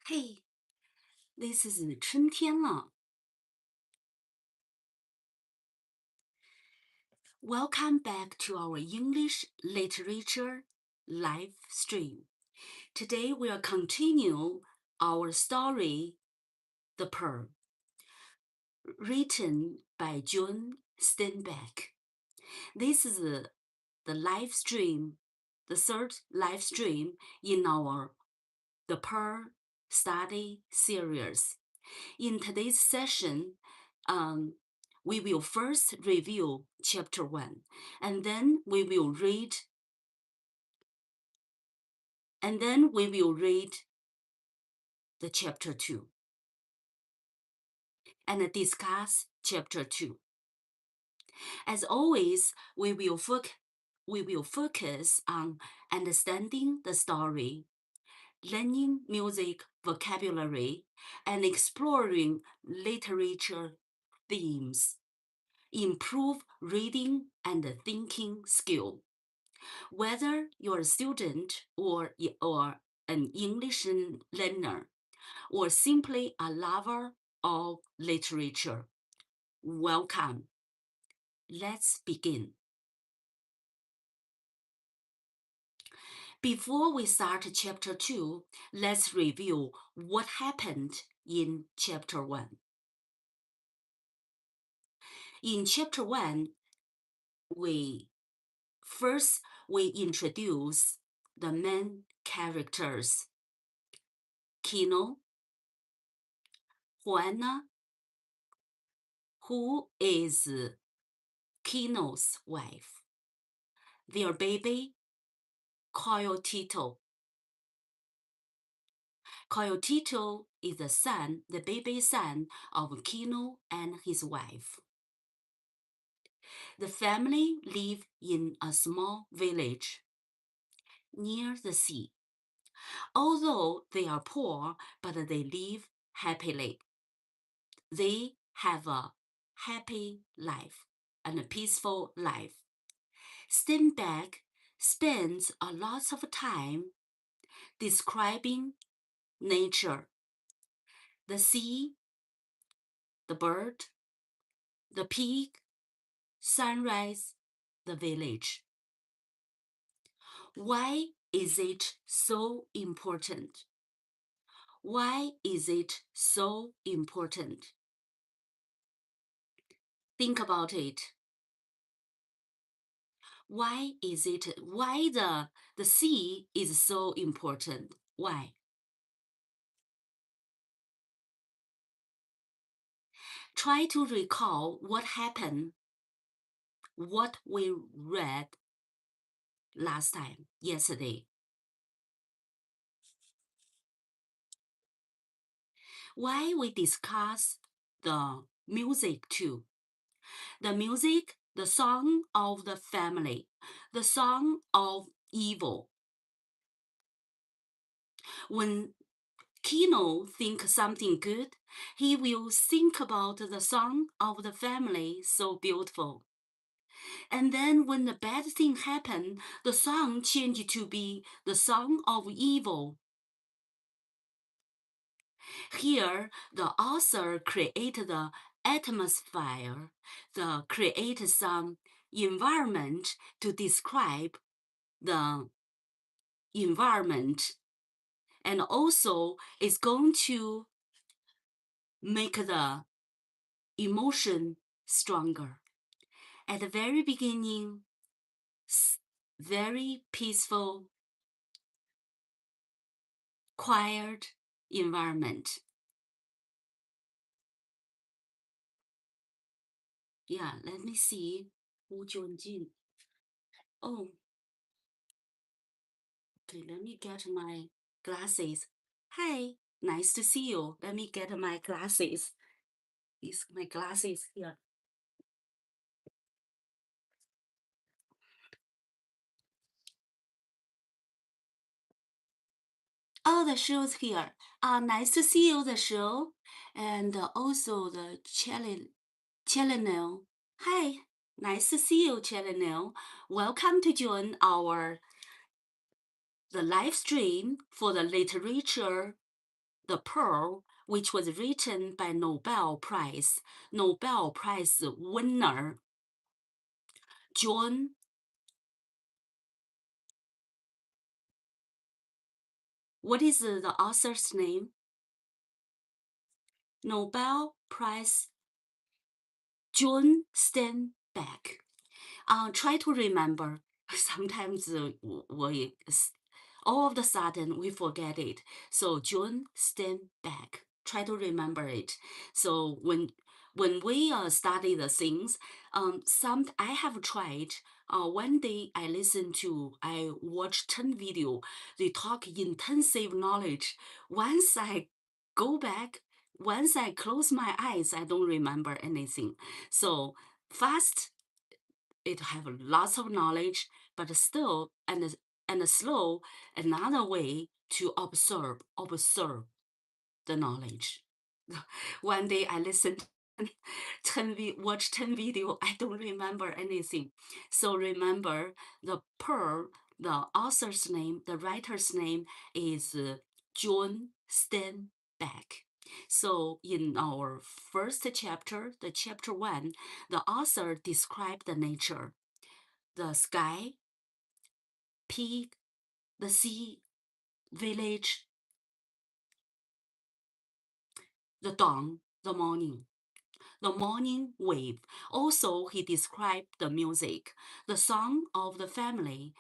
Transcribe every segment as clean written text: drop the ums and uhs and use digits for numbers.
Hey, this is 春天了。Welcome back to our English literature live stream. Today we'll continue our story, The Pearl, written by John Steinbeck. This is the live stream, the third live stream in our The Pearl study series. In today's session, we will first review chapter 1, and then we will read the chapter 2 and discuss chapter 2. As always, we will focus on understanding the story, learning music vocabulary, and exploring literature themes. Improve reading and thinking skill. Whether you're a student or an English learner, or simply a lover of literature, welcome. Let's begin. Before we start chapter 2, let's review what happened in chapter 1. In chapter 1, we introduce the main characters, Kino, Juana, who is Kino's wife, their baby, Coyotito. Coyotito is the baby son of Kino and his wife. The family live in a small village near the sea. Although they are poor, but they live happily. They have a happy life and a peaceful life. Steinbeck spends a lot of time describing nature, the sea, the bird, the pig, sunrise, the village. Why is it so important? Why is it so important? Think about it. Why the sea is so important? Why? Try to recall what happened, what we read yesterday. Why we discuss the music too. The music, the song of the family, the song of evil. When Kino thinks something good, he will think about the song of the family, so beautiful. And then when the bad thing happened, the song changed to be the song of evil. Here, the author created the atmosphere, created some environment to describe the environment, and also is going to make the emotion stronger. At the very beginning, very peaceful, quiet environment. Yeah, let me see. Wu Junjin. Oh, okay, let me get my glasses. Hi, nice to see you. Let me get my glasses. These my glasses here. Oh, the show's here. Nice to see you, the show. And also the Cheleno. Hi, nice to see you, Cheleno. Welcome to join the live stream for the literature The Pearl, which was written by Nobel Prize winner John. What is the author's name? Nobel Prize John Steinbeck. Try to remember. Sometimes all of a sudden we forget it. So John Steinbeck. Try to remember it. So when we study the things, I have tried. One day I watch 10 video. They talk intensive knowledge. Once I go back, once I close my eyes, I don't remember anything. So fast, it have lots of knowledge, but still and slow, another way to observe the knowledge. One day I listened watch 10 video, I don't remember anything. So remember the Pearl, the author's name, the writer's name is John Steinbeck. So in our first chapter, the chapter 1, the author described the nature, the sky, pig, the sea, village, the dawn, the morning wave. Also, he described the music, the song of the family.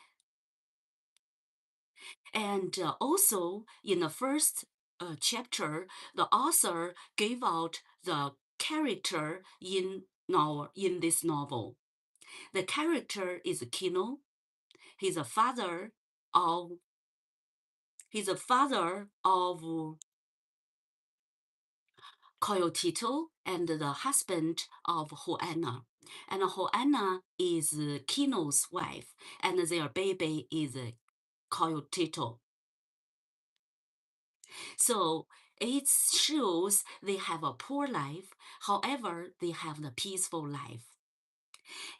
And also, in the first chapter, the author gave out the character in this novel. The character is Kino. He's a father of Coyotito and the husband of Juana. And Juana is Kino's wife, and their baby is Coyotito. So it shows they have a poor life, however, they have the peaceful life.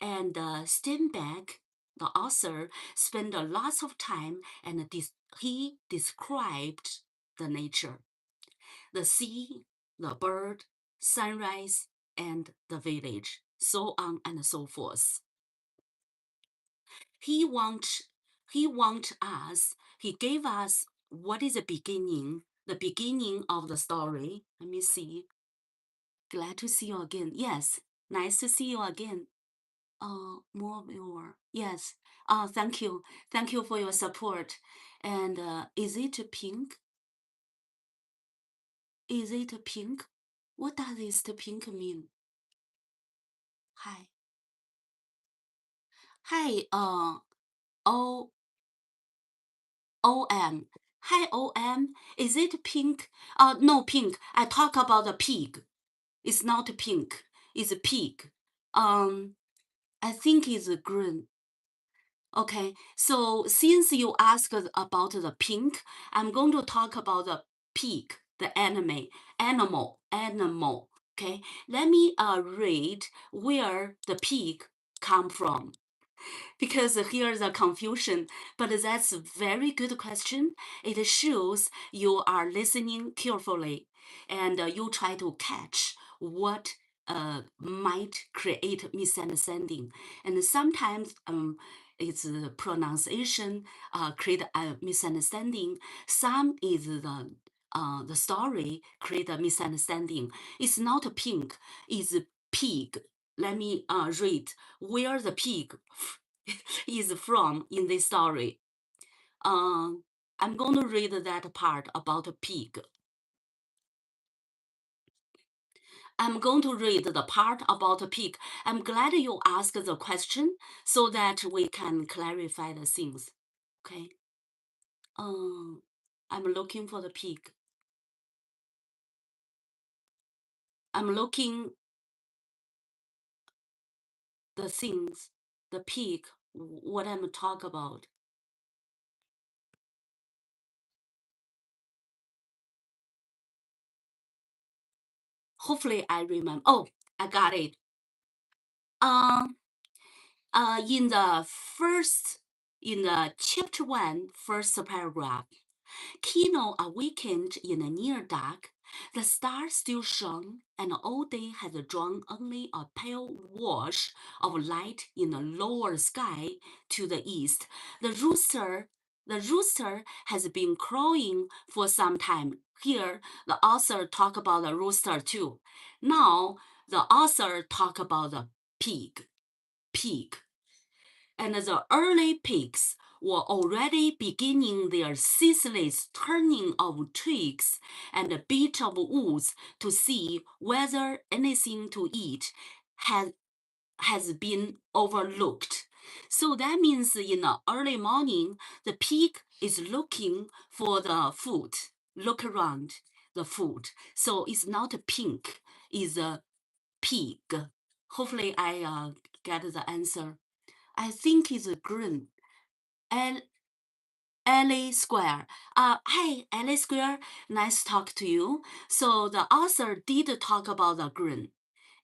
And Steinbeck, the author, spent a lot of time and he described the nature, the sea, the bird, sunrise, and the village, so on and so forth. He gave us what is the beginning of the story. Let me see. Glad to see you again. Yes, nice to see you again. More viewer. Yes. Thank you. Thank you for your support. And is it pink? Is it pink? What does this pink mean? Hi. Hi, O OM. Hi, OM. Is it pink? No, pink. I talk about the pig. It's not pink. It's a pig. I think it's green. Okay, so since you asked about the pink, I'm going to talk about the pig, the animal. Okay, let me read where the pig come from, because here's a confusion, but that's a very good question. It shows you are listening carefully and you try to catch what might create misunderstanding. And sometimes it's pronunciation create a misunderstanding. Some is the story create a misunderstanding. It's not pink, it's pig. Let me read where the pig is from in this story. I'm going to read that part about a pig. I'm going to read the part about a pig. I'm glad you asked the question so that we can clarify the things. Okay. I'm looking for the pig. I'm looking the things, the pig, what I'm talking about. Hopefully I remember. Oh, I got it. Um, in the chapter 1, first paragraph, Kino awakened in the near dark. The stars still shone, and all day had drawn only a pale wash of light in the lower sky to the east. The rooster has been crowing for some time. Here, the author talk about the rooster too. Now, the author talk about the pig. And the early pigs were already beginning their ceaseless turning of twigs and beat of woods to see whether anything to eat has been overlooked. So that means in the early morning, the pig is looking for the food, look around the food. So it's not pink, it's a pig. Hopefully I get the answer. I think it's green. Alley Square. Hey, Alley Square, nice to talk to you. So the author did talk about the green.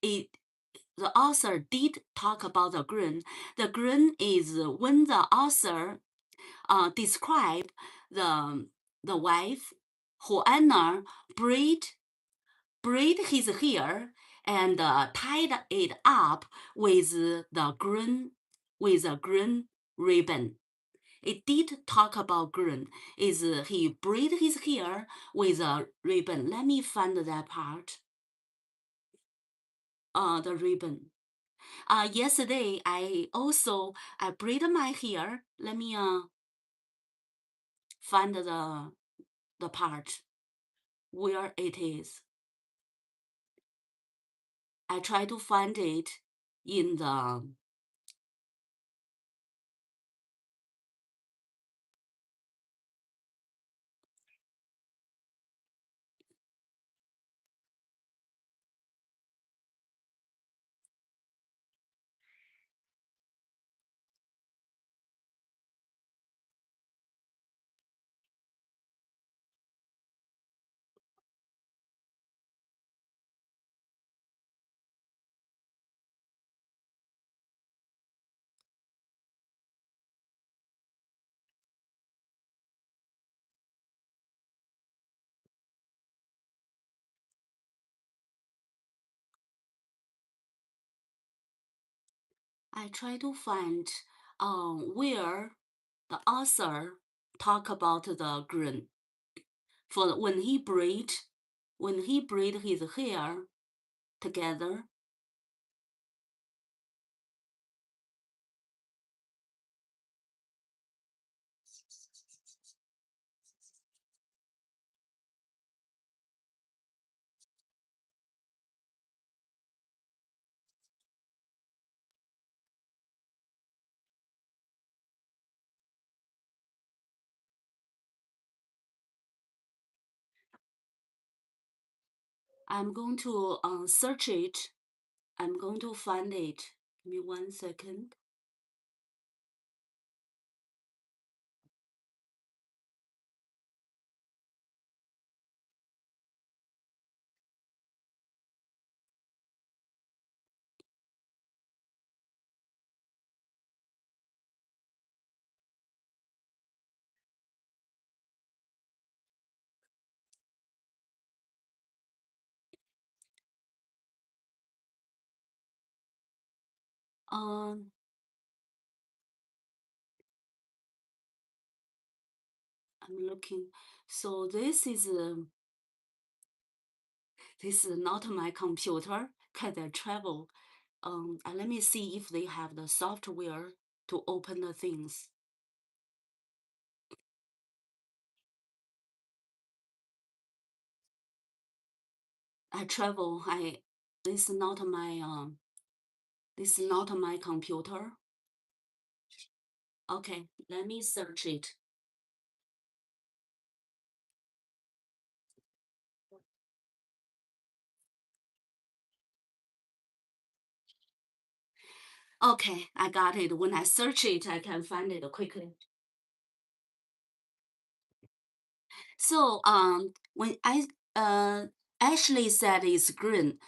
The author did talk about the green. The green is when the author described the wife who Anna braid his hair and tied it up with a green ribbon. It did talk about green. Is he braid his hair with a ribbon? Let me find that part. The ribbon. Yesterday I braid my hair. Let me find the part where it is. I try to find it in the I try to find where the author talk about the green. For when he braid his hair together. I'm going to search it. I'm going to find it. Give me 1 second. Um, I'm looking. So this is not my computer because I travel. And let me see if they have the software to open the things. I travel. This is not my computer. Okay, let me search it. Okay, I got it. When I search it, I can find it quickly. So when I Ashley said it's green.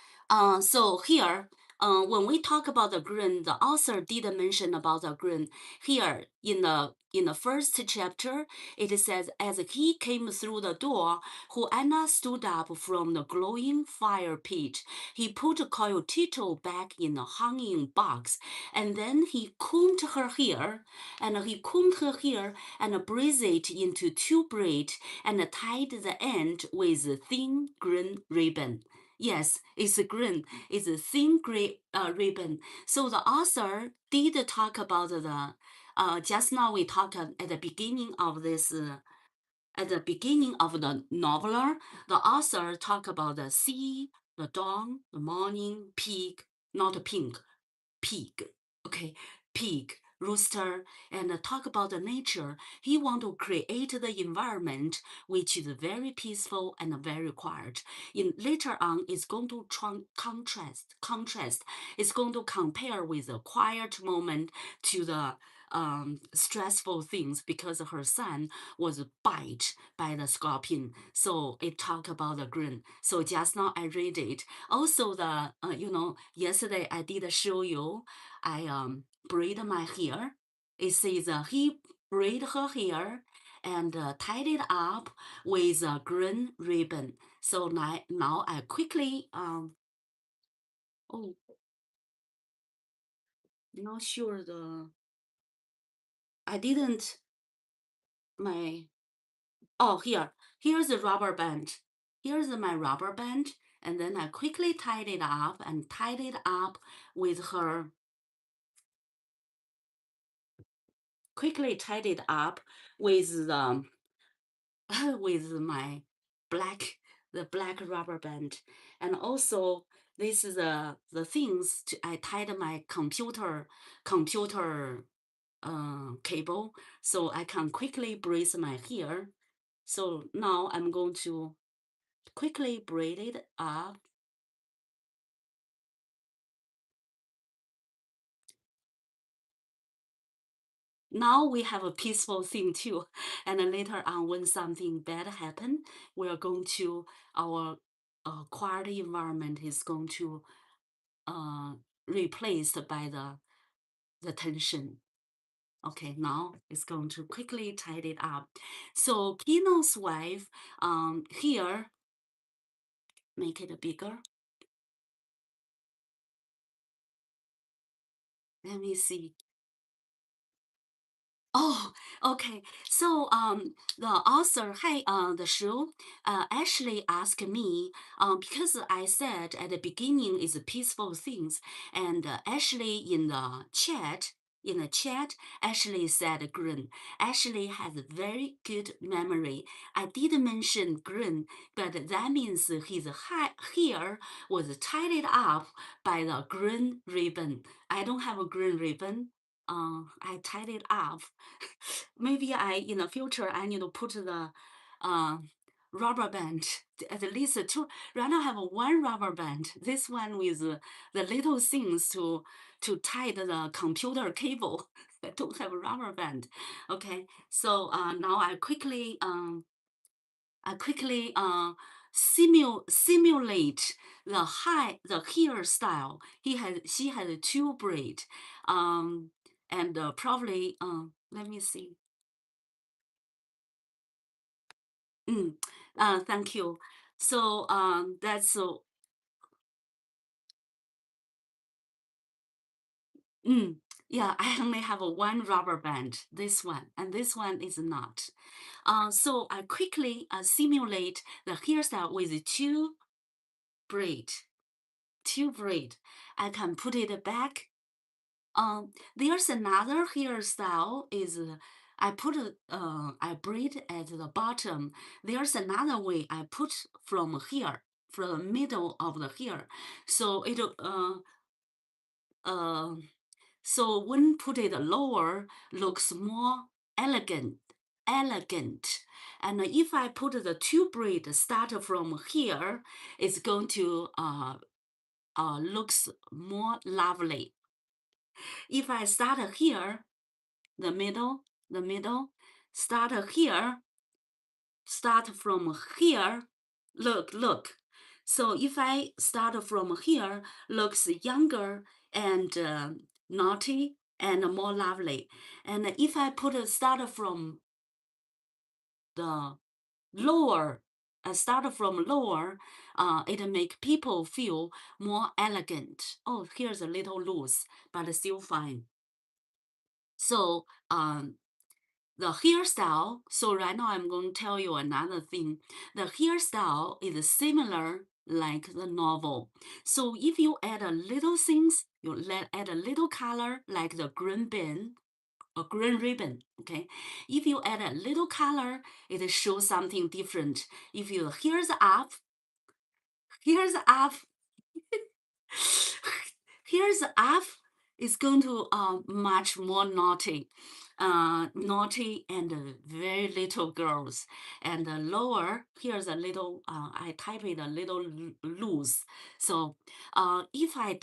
So here when we talk about the green, the author did mention about the green here in the first chapter. It says, as he came through the door, Juana stood up from the glowing fire pit. He put Coyotito back in the hanging box, and then he combed her hair, and braided it into two braids, and tied the end with a thin green ribbon. Yes, it's green. It's a thin gray ribbon. So the author did talk about the. Just now we talked at the beginning of this. At the beginning of the novel, the author talk about the sea, the dawn, the morning, pig, not pink, pig. Okay, pig, rooster, and talk about the nature. He want to create the environment which is very peaceful and very quiet. In later on, it's going to contrast. It's going to compare with a quiet moment to the stressful things because her son was bite by the scorpion. So it talk about the green. So just now I read it. Also the yesterday I did show you I braid my hair. It says he braid her hair and tied it up with a green ribbon. So now I quickly oh, not sure I didn't my here's the rubber band. Here's my rubber band, and then I quickly tied it up with her quickly tied it up with the with my the black rubber band. And also this is the things I tied my computer cable so I can quickly brace my hair. So now I'm going to quickly braid it up. Now we have a peaceful thing too. And then later on, when something bad happen, we're going to our quiet environment is going to replaced by the tension. Okay, now it's going to quickly tidy it up. So Kino's wife here, make it bigger. Let me see. Oh, okay. So the author, hey, the show, actually asked me, because I said at the beginning is peaceful things, and Ashley in the chat, Ashley said green. Ashley has a very good memory. I did mention green, but that means his hair was tied up by the green ribbon. I don't have a green ribbon. I tied it up. Maybe in the future I need to put the uh, rubber band at least two. Right now I have one rubber band. This one with the little things to tie the computer cable. I don't have a rubber band. Okay, so now I quickly simulate the hairstyle. She had two braid, and probably let me see. Mm, thank you. So that's mm, yeah. I only have one rubber band. This one and this one is not. So I quickly simulate the hairstyle with braid. Two braid. I can put it back. There's another hairstyle is I braid at the bottom. There's another way I put from here, from the middle of the hair. So it uh so when put it lower looks more elegant. And if I put the two braid start from here, it's going to looks more lovely. If I start here, the middle, start here, start from here, look. So if I start from here, looks younger and naughty and more lovely. And if I start from the lower, start from lower, it make people feel more elegant. Oh, here's a little loose, but still fine. So the hairstyle, so right now I'm going to tell you another thing. The hairstyle is similar like the novel. So if you add a little things, add a little color like the green bin, a green ribbon, okay? If you add a little color, it shows something different. If you here's up, here's up is going to much more naughty, naughty and very little girls. And lower, here's a little, I type it a little loose. So if I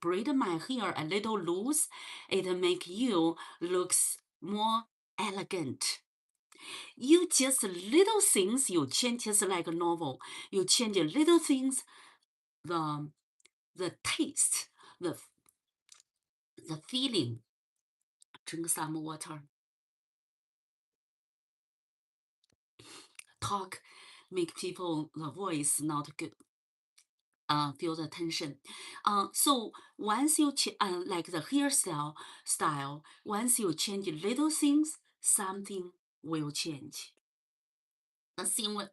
braid my hair a little loose, it make you looks more elegant. You just little things, you change just like a novel. You change little things, the taste, the feeling. Drink some water. Talk, make people the voice not good. Feel the tension. So once you like the style, once you change little things, something will change. The thing with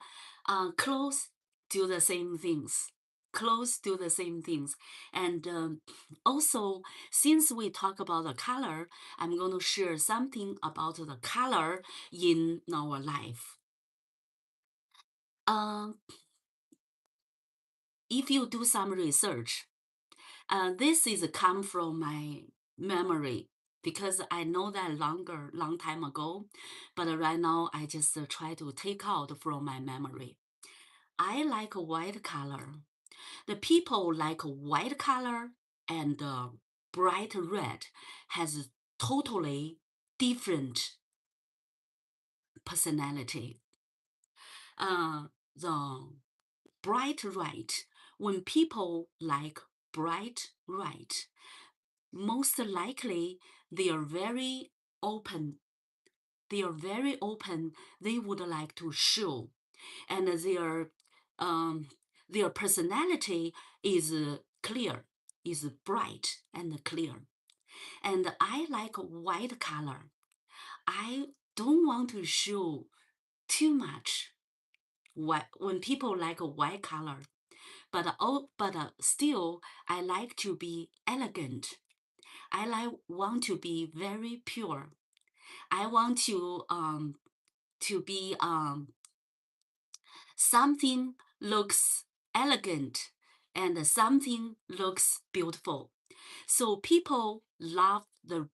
clothes do the same things. Clothes do the same things. And also, since we talk about the color, I'm going to share something about the color in our life. If you do some research, this is come from my memory because I know that long time ago, but right now I just try to take out from my memory. I like white color. The people like white color and bright red has totally different personality. The bright red, when people like bright red, most likely they are very open. They are very open. They would like to show, and their personality is clear, is bright and clear. And I like white color. I don't want to show too much. When people like a white color, but still I like to be elegant. Want to be very pure. I want to be something looks elegant and something looks beautiful. So people love the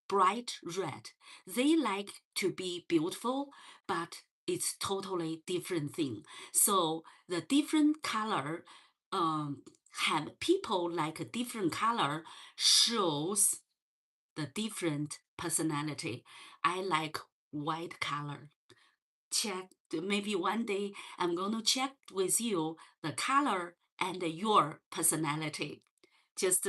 bright red. They like to be beautiful, but it's totally different thing. So the different color have people like a different color shows the different personality. I like white color. Check, maybe one day I'm going to check with you the color and your personality. Just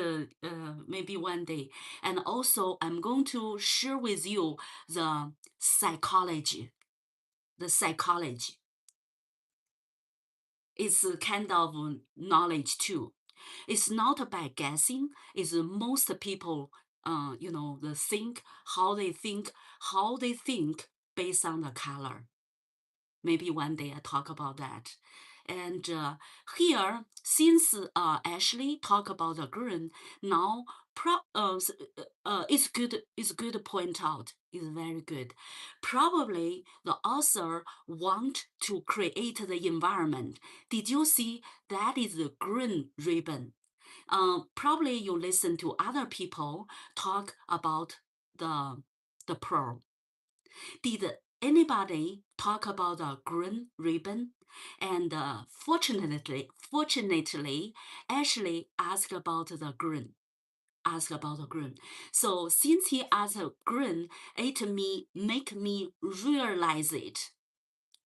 maybe one day. And also I'm going to share with you the psychology. The psychology. It's a kind of knowledge too. It's not by guessing. It's most people, how they think based on the color. Maybe one day I talk about that. And here, since Ashley talk about the green, now it's good. It's good to point out. It's very good. Probably the author want to create the environment. Did you see that is the green ribbon? Probably you listen to other people talk about the pearl. Did anybody talk about the green ribbon? And fortunately, Ashley asked about the green. So since he asked green, it make me realize it.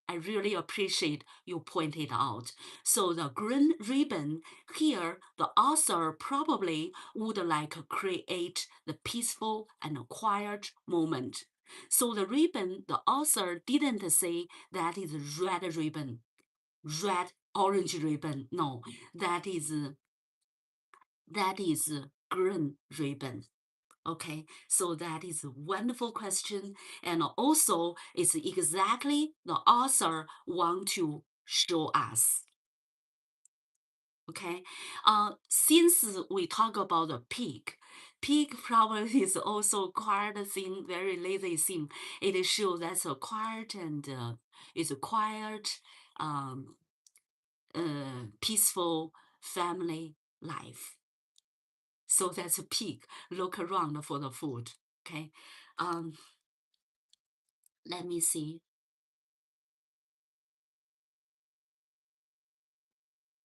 I really appreciate you pointed out. So the green ribbon here, the author probably would like to create the peaceful and quiet moment. So the ribbon, the author didn't say that is red ribbon, red orange ribbon. No, that is green ribbon. Okay, so that is a wonderful question, and also it's exactly the author want to show us. Okay, since we talk about the pig probably is also quiet thing, very lazy thing. It shows that's a quiet and it's a quiet, um, peaceful family life. So that's a pig. Look around for the food. Okay. Let me see.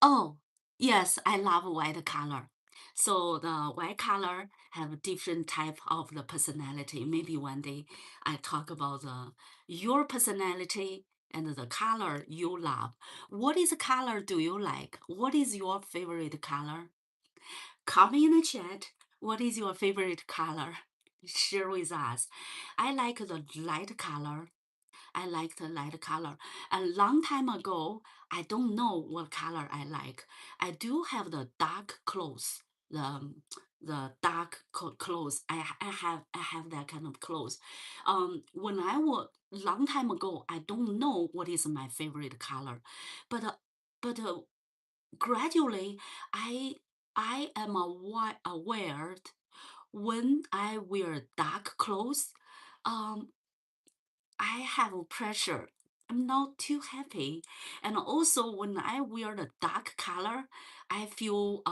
Oh, yes, I love white color. So the white color have different type of the personality. Maybe one day I talk about your personality and the color you love. What is the color do you like? What is your favorite color? Comment in the chat. What is your favorite color? Share with us. I like the light color. I like the light color. A long time ago, I don't know what color I like. I do have the dark clothes, the dark clothes. I have that kind of clothes. When I was long time ago, I don't know what is my favorite color, but gradually, I I am aware when I wear dark clothes. Um, I have pressure. I'm not too happy. And also when I wear the dark color, I feel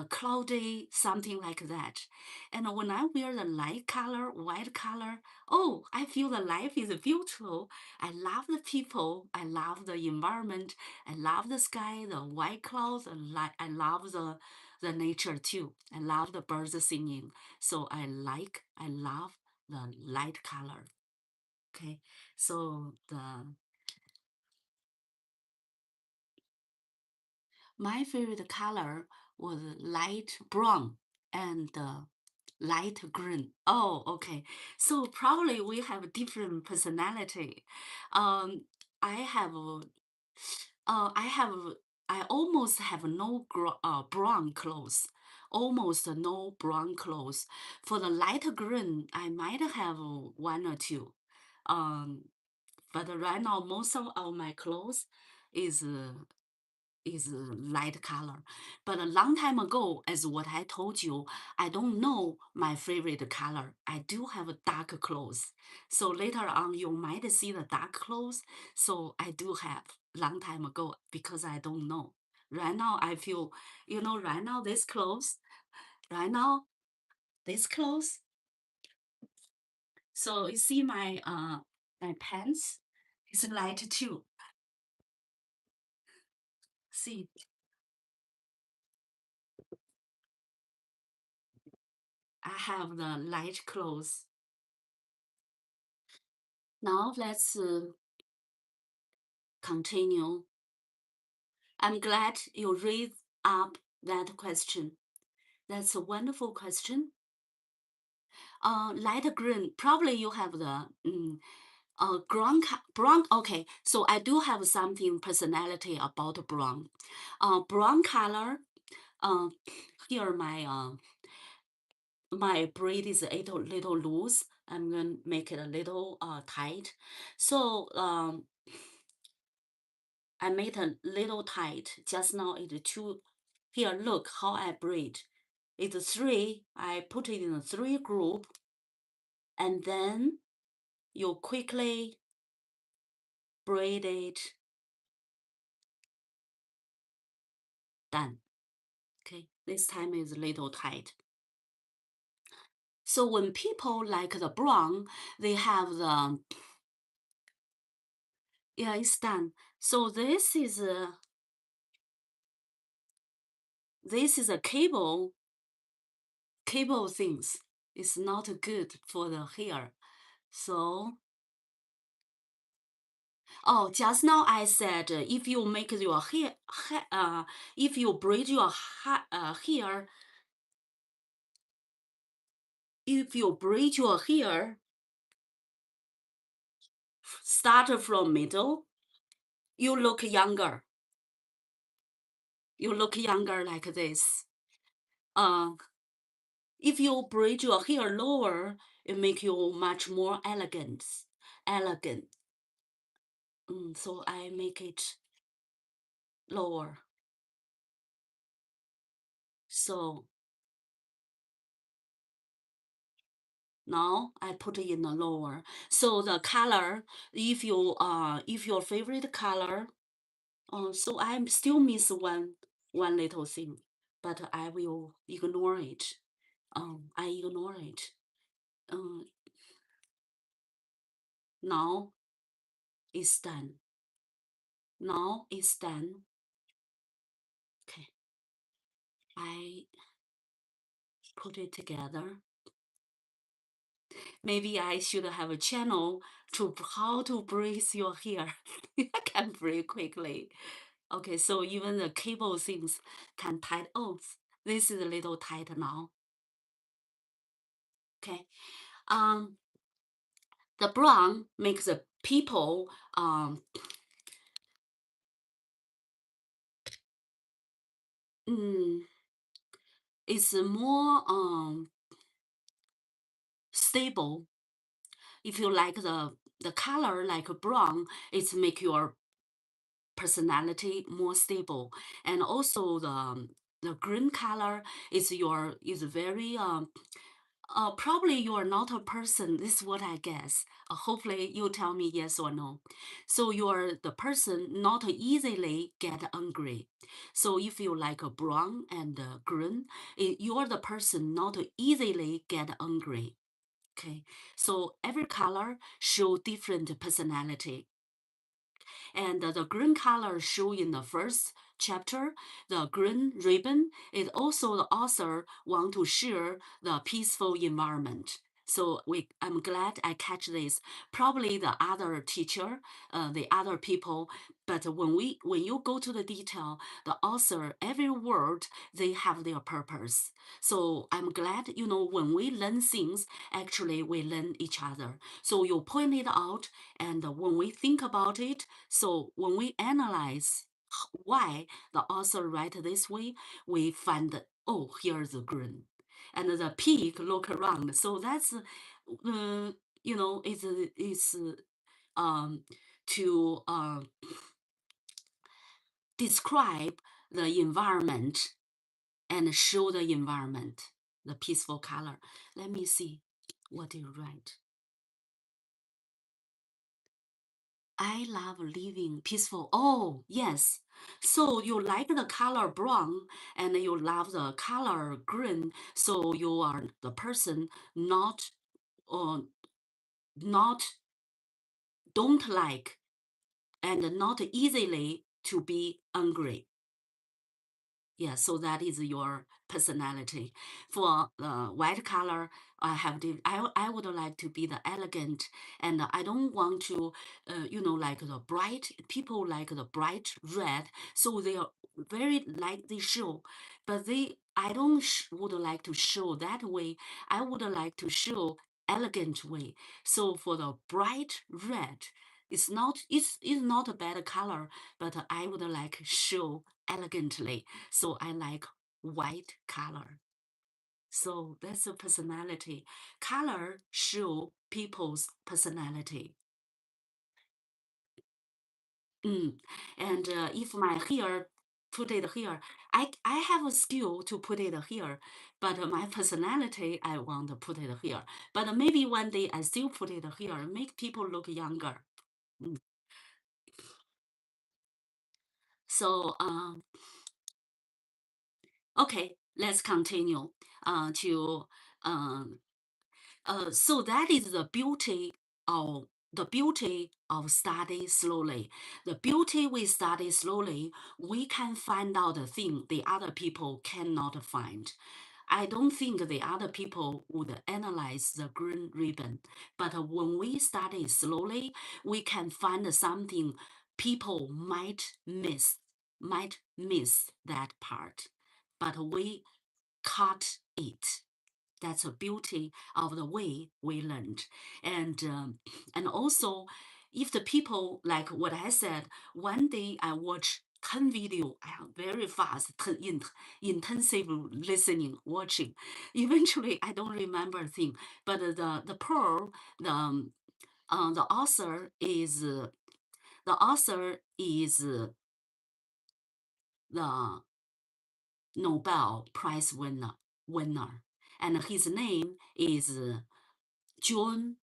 cloudy, something like that. And when I wear the light color, white color, oh, I feel the life is beautiful. I love the people. I love the environment. I love the sky, the white clouds. I love the nature too. I love the birds singing. So I love the light color. Okay, so my favorite color was light brown and light green. Oh, okay. So probably we have different personality. Um, I have, I have, I almost have no brown clothes. Almost no brown clothes. For the light green, I might have one or two. Um, but right now, most of my clothes is light color. But a long time ago, as what I told you, I don't know my favorite color. I do have dark clothes. So later on, you might see the dark clothes. So I do have long time ago because I don't know. Right now, I feel, right now right now this clothes. So you see my pants is light too. See, I have the light clothes. Now let's continue. I'm glad you raised up that question. That's a wonderful question. Light green, probably you have the brown. Okay, so I do have something personality about brown. Brown color. Uh, here my braid is a little loose. I'm gonna make it a little tight. So I made a little tight. Just now it's two. Here, look how I braid. It's three. I put it in a three group, and then you quickly braid it. Done. Okay, this time is a little tight. So when people like the brown, they have the yeah, it's done. So this is a cable things. It's not good for the hair. So Oh, just now I said if you make your hair, if you braid your hair, if you braid your hair, start from middle, you look younger. You look younger like this. If you braid your hair lower, it make you much more elegant. Elegant. So I make it lower. So now I put it in the lower. So the color, if your favorite color, so I still miss one little thing, but I will ignore it. I ignore it. Now it's done. Now it's done. Okay. I put it together. Maybe I should have a channel to how to brace your hair. I can braid quickly. Okay, so even the cable things can tight. Oh, this is a little tight now. Okay. The brown makes the people is more stable. If you like the color like brown, it's make your personality more stable. And also the green color is very probably you are not a person. This is what I guess. Hopefully you tell me yes or no. So you are the person not easily get angry. So if you like a brown and green, you are the person not easily get angry. Okay, so every color show different personality. And the green color show in the first chapter, the green ribbon, is also the author want to share the peaceful environment. So I'm glad I catch this. Probably the other teacher, the other people, but when you go to the detail, the author, every word, they have their purpose. So I'm glad, when we learn things, actually we learn each other. So you point it out, and when we think about it, so when we analyze why the author write this way, we find, oh, here's the green. And the pig look around. So that's, it's to describe the environment and show the environment, the peaceful color. Let me see what you write. I love living peaceful. Oh, yes. So you like the color brown and you love the color green. So you are the person not or not don't like and not easily to be angry. Yeah, so that is your personality. For the white color, I would like to be the elegant, and I don't want to, like the bright people like the bright red. So they are very like they show, but I don't would like to show that way. I would like to show elegant way. So for the bright red, it's not a bad color, but I would like show elegantly. So I like white color. So that's a personality. Color show people's personality. And if my hair, put it here, I have a skill to put it here, but my personality, I want to put it here. But maybe one day I still put it here, make people look younger. So, okay, let's continue to um, so that is the beauty of study slowly. The beauty we study slowly, we can find out the thing the other people cannot find. I don't think the other people would analyze the green ribbon, but when we study slowly, we can find something people might miss that part, but we cut it. That's the beauty of the way we learned. And also, if the people, like what I said, one day I watch 10 video, very fast, intensive listening, watching. Eventually, I don't remember a thing. But the pearl, the author is the Nobel Prize winner, and his name is John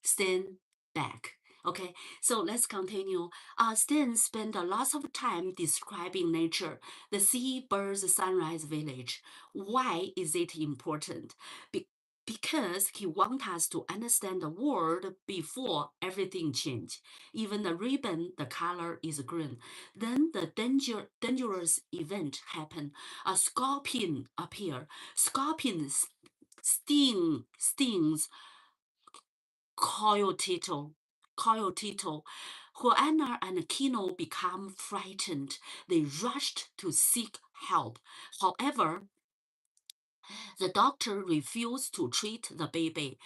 Steinbeck. Okay, so let's continue. Stein spent a lot of time describing nature, the sea, birds, sunrise, village. Why is it important? Because he wants us to understand the world before everything changed. Even the ribbon, the color is green. Then the dangerous event happened. A scorpion appeared. Scorpions stings Coyotito. Juana and Kino become frightened. They rushed to seek help. However, the doctor refused to treat the baby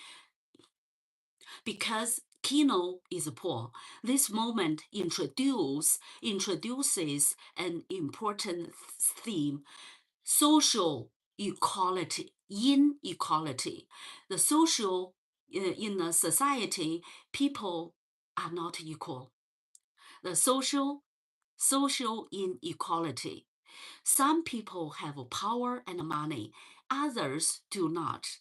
because Kino is poor. This moment introduces an important theme: social equality, inequality. The social in a society, people are not equal. The social inequality. Some people have power and money, others do not.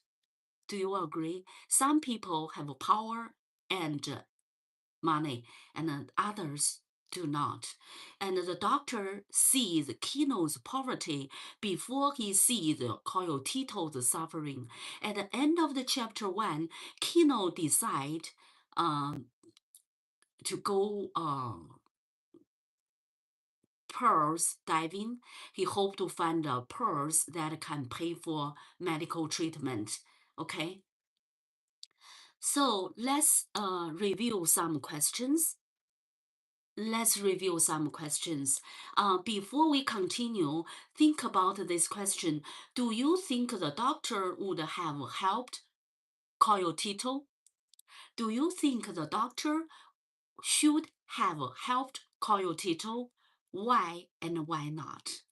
Do you agree? Some people have power and money, and others do not. And the doctor sees Kino's poverty before he sees Coyotito's suffering. At the end of the chapter 1, Kino decides to go pearls diving. He hoped to find pearls that can pay for medical treatment. Okay, so let's review some questions. Before we continue, think about this question. Do you think the doctor would have helped Coyotito? Do you think the doctor should have helped Coyotito? Why and why not?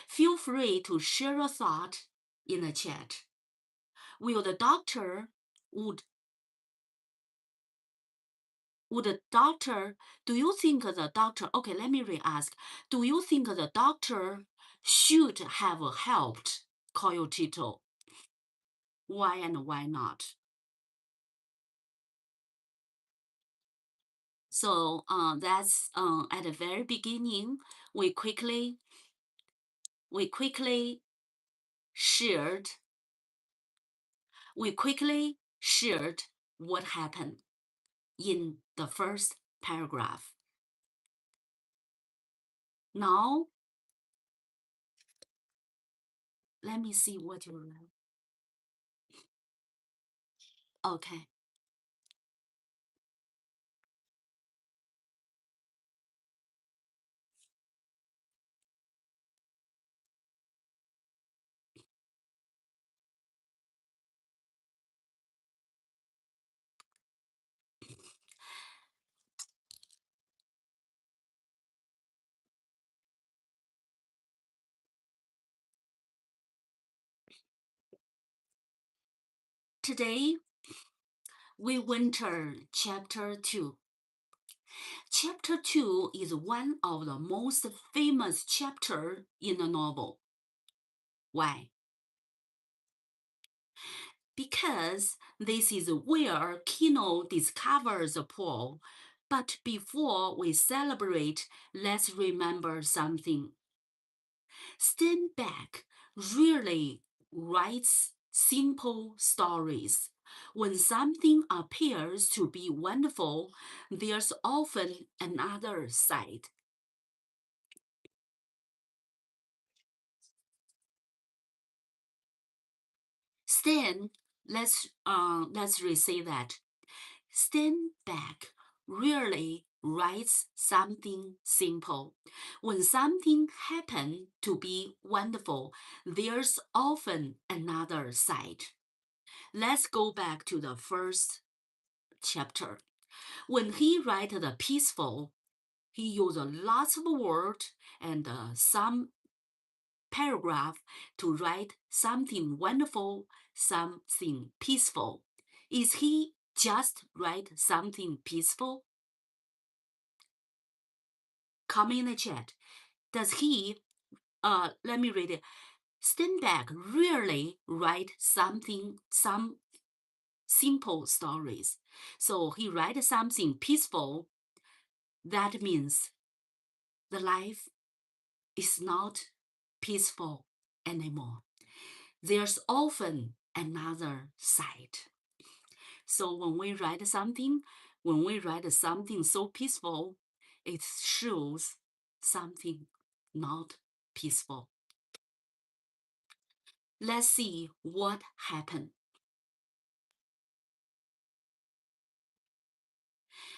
Feel free to share your thought in the chat. Would the doctor, do you think the doctor, okay, let me re-ask. Do you think the doctor should have helped Coyotito? Why and why not? So that's at the very beginning, we quickly shared what happened in the first paragraph. Now, let me see what you wrote. Okay. Today, we enter chapter 2. Chapter 2 is one of the most famous chapters in the novel. Why? Because this is where Kino discovers the pearl. But before we celebrate, let's remember something. Steinbeck really writes simple stories. When something appears to be wonderful, there's often another side. let's re-say that. Steinbeck rarely writes something simple. When something happens to be wonderful, there's often another side. Let's go back to the first chapter. When he writes the peaceful, he uses lots of words and some paragraph to write something wonderful, something peaceful. Is he just write something peaceful? Comment in the chat. Does he, let me read it. Steinbeck rarely write some simple stories. So he write something peaceful. That means the life is not peaceful anymore. There's often another side. So when we write something so peaceful, it shows something not peaceful. Let's see what happened.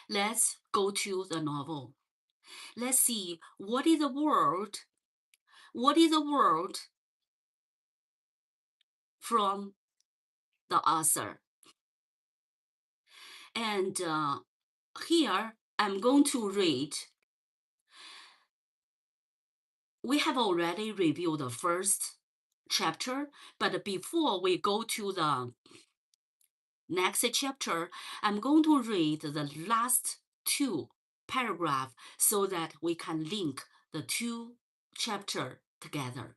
Let's go to the novel. Let's see what is the word from the author. And here I'm going to read. We have already reviewed the first chapter, but before we go to the next chapter, I'm going to read the last two paragraphs so that we can link the two chapters together.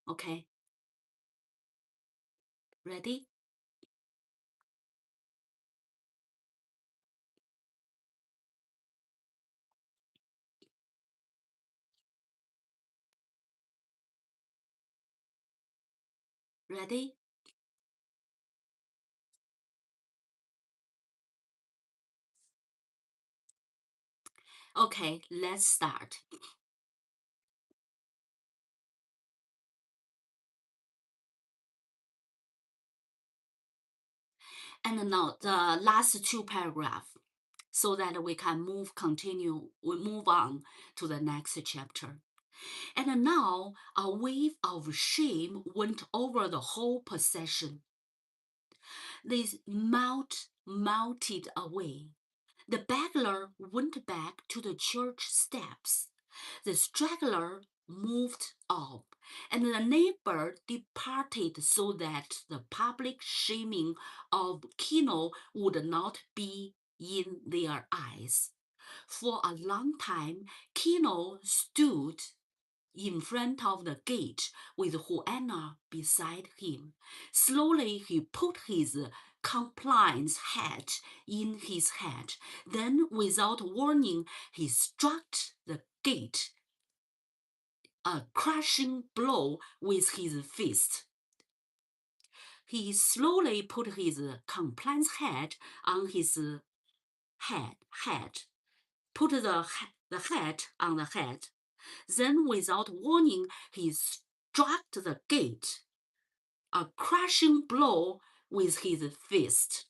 Okay? Ready? Ready? Okay, let's start. And now the last two paragraphs so that we can move on to the next chapter. And now a wave of shame went over the whole procession. They melted away. The beggar went back to the church steps. The straggler moved off, and the neighbor departed so that the public shaming of Kino would not be in their eyes. For a long time, Kino stood in front of the gate with Juana beside him. Slowly he put his compliance hat in his head. Then, without warning, he struck the gate a crushing blow with his fist. He slowly put his compliance hat on his head, put the hat on the head. Then, without warning, he struck the gate a crushing blow with his fist.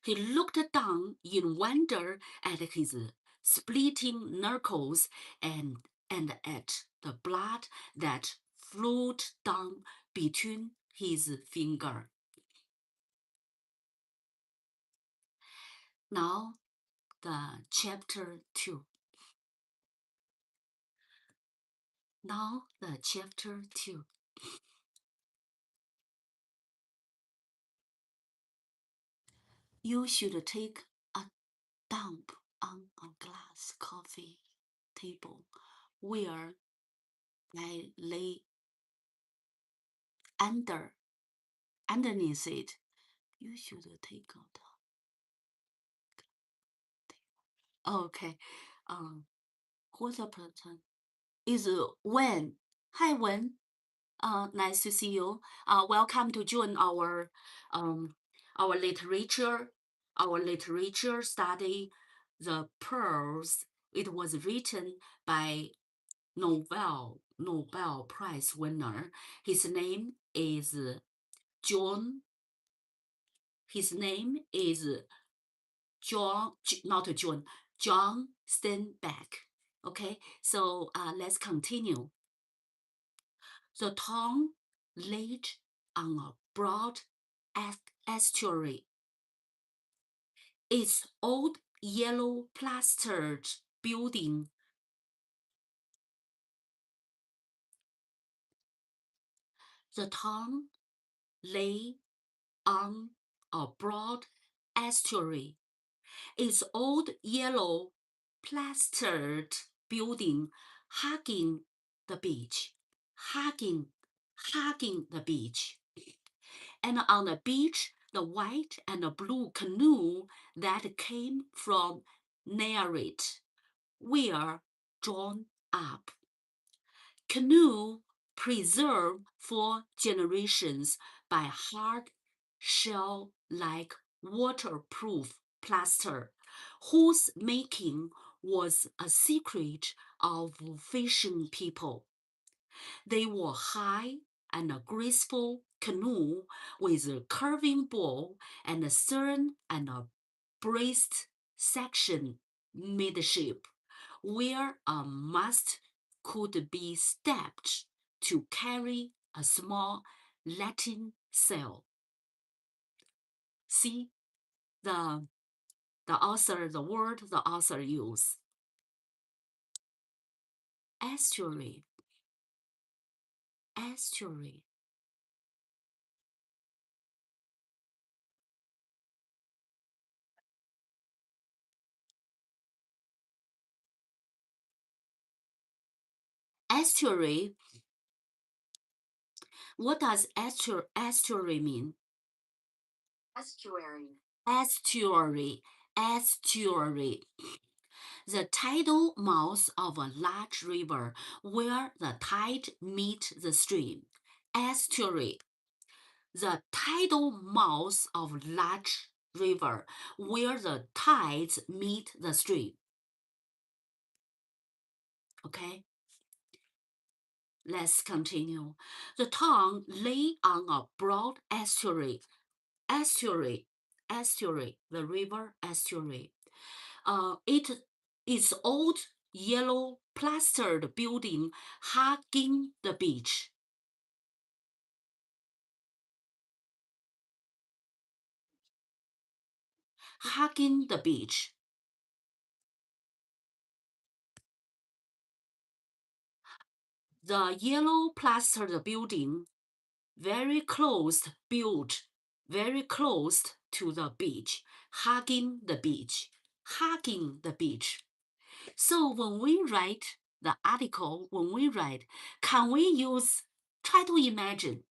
He looked down in wonder at his splitting knuckles and at the blood that flowed down between his fingers. Now, the chapter 2. Now, the chapter 2. You should take a dump on a glass coffee table where I lay underneath it. You should take out. Okay. What's a person? Is Wen. Hi Wen. Nice to see you. Welcome to join our literature study, The Pearls. It was written by novel Nobel Prize winner. His name is John. His name is John, not John, John Steinbeck. Okay, so let's continue. The town laid on a broad estuary. Its old yellow plastered building The town lay on a broad estuary. Its old yellow plastered building hugging the beach, hugging the beach. And on the beach, the white and the blue canoe that came from near it were drawn up. Canoe preserved for generations by hard shell-like waterproof plaster, whose making was a secret of fishing people. They were high and a graceful canoe with a curving bow and a stern and a breast section midship, where a mast could be stepped to carry a small Latin sail. See the word the author used. Estuary. Estuary. Estuary. What does estuary mean? Estuary. Estuary. Estuary. The tidal mouth of a large river where the tide meets the stream. Estuary. The tidal mouth of large river where the tides meet the stream. Okay? Let's continue. The town lay on a broad estuary. Estuary, the river estuary. Its old yellow plastered building hugging the beach. Hugging the beach. The yellow plastered building, built very close to the beach, hugging the beach, hugging the beach. So when we write the article, can we try to imagine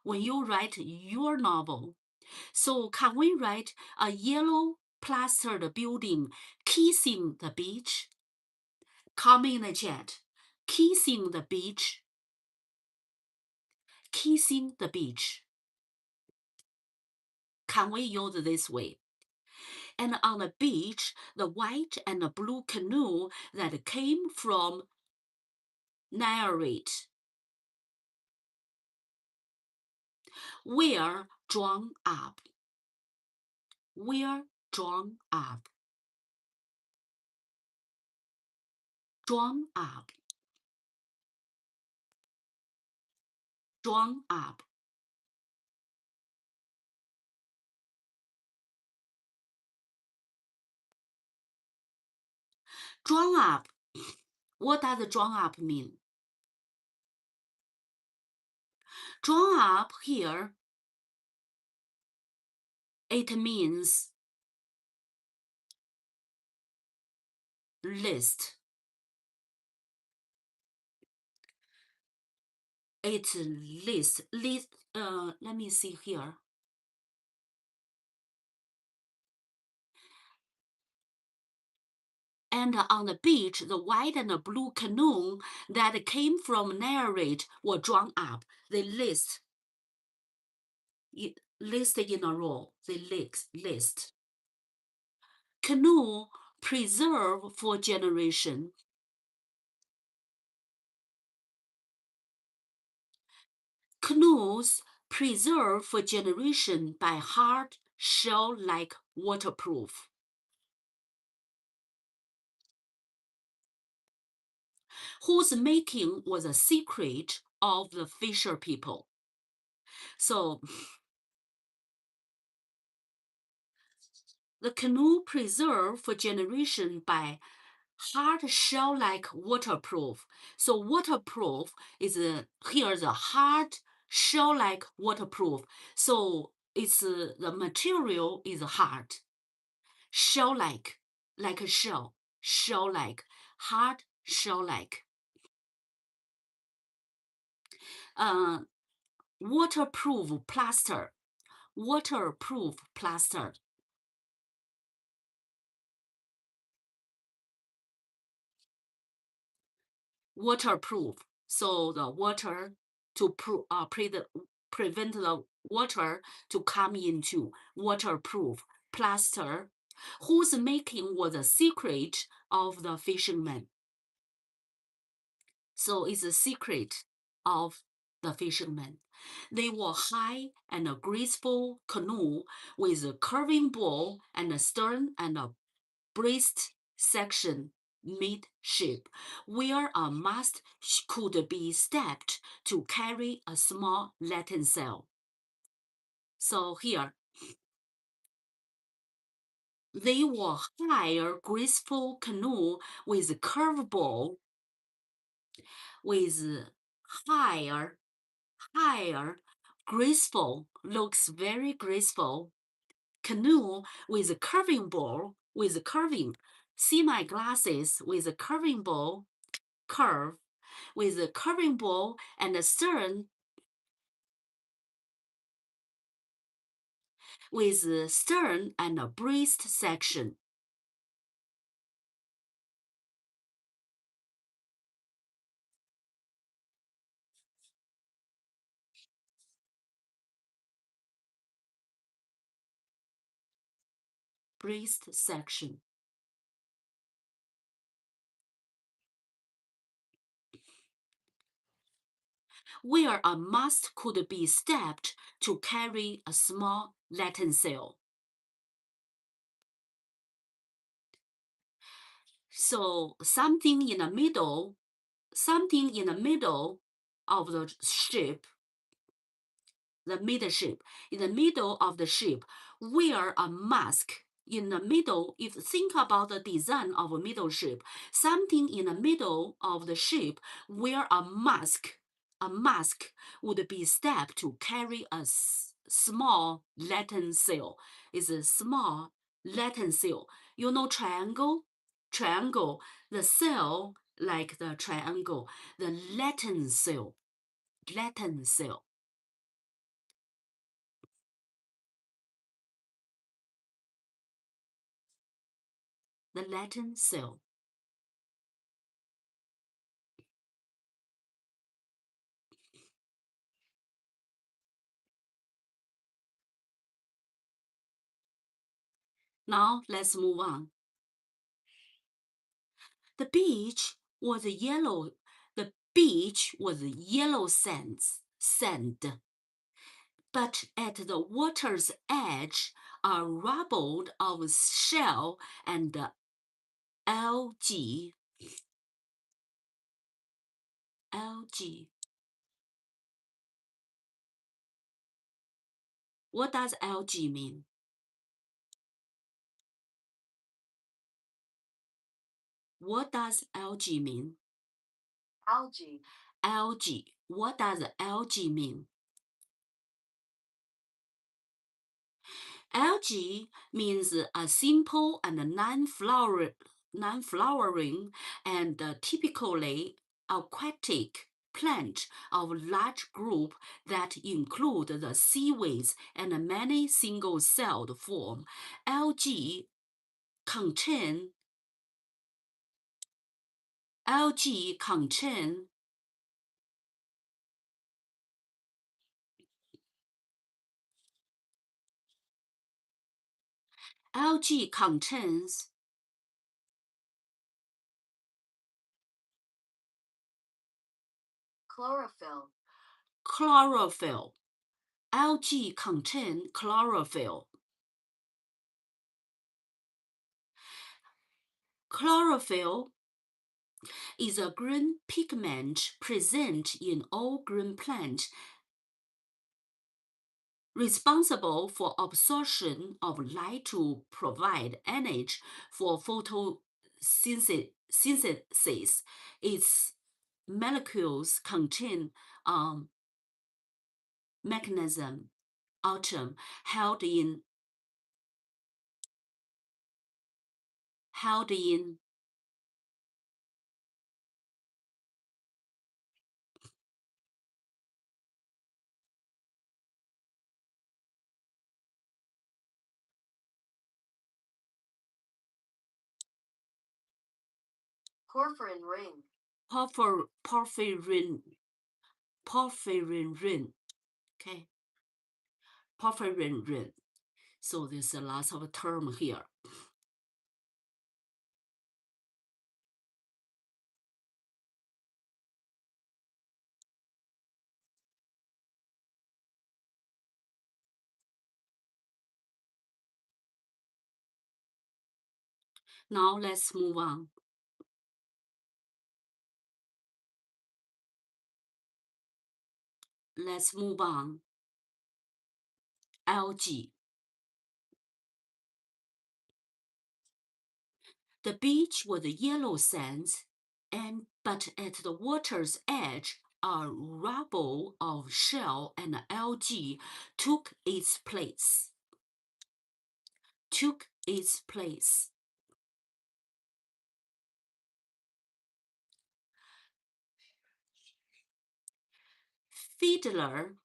when you write your novel. So can we write a yellow plastered building kissing the beach? Comment in the chat. Kissing the beach. Kissing the beach. Can we use this way? And on the beach, the white and the blue canoe that came from near it were drawn up. Were drawn up. Drawn up. Drawn up. Drawn up. What does drawn up mean? Drawn up here, it means list. It's list. Let me see here. And on the beach, the white and the blue canoe that came from near it were drawn up. They listed in a row. They list. Canoe preserved for generation. Canoes preserved for generation by hard shell-like waterproof. Whose making was a secret of the fisher people. So the canoe preserved for generation by hard shell-like waterproof. So waterproof is here the hard shell-like waterproof. So it's the material is hard, shell-like, like a shell, shell-like, hard shell-like. Waterproof plaster, waterproof plaster. Waterproof. So the water to prevent the water to come into waterproof plaster, whose making was a secret of the fishermen. So it's a secret of the fishermen. They were high and a graceful canoe with a curving bow and a stern and a breast section midship, where a mast could be stepped to carry a small Latin sail. So here, they were higher, graceful canoe with curved bow, with higher, graceful, looks very graceful, canoe with a curving bow, with curving, see my glasses with a curving bow, curve, with a curving bow and a stern, with a stern and a breast section. Breast section. Where a mast could be stepped to carry a small Latin sail. So something in the middle of the ship, the midship, in the middle of the ship, where a mast in the middle, if you think about the design of a middle ship, something in the middle of the ship where a mast would be stepped to carry a small Latin sail. Is a small Latin sail. You know triangle? Triangle, the sail like the triangle, the Latin sail. Latin sail. The Latin sail. Now let's move on. The beach was yellow. The beach was yellow sand. But at the water's edge, a rubble of shell and algae. Algae. What does algae mean? What does algae mean? Algae. Algae. What does algae mean? Algae means a simple and non-flowering and typically aquatic plant of large group that include the seaweeds and many single-celled form. Algae contain algae contain algae contains Chlorophyll. chlorophyll. Algae contain chlorophyll. Chlorophyll is a green pigment present in all green plants, responsible for absorption of light to provide energy for photosynthesis. Its molecules contain mechanism atom held in Porphyrin ring. porphyrin ring. Okay, porphyrin ring. So there's a lot of term here. Now let's move on. Let's move on. Algae. The beach was yellow sands, but at the water's edge, a rubble of shell and algae took its place. Fiddler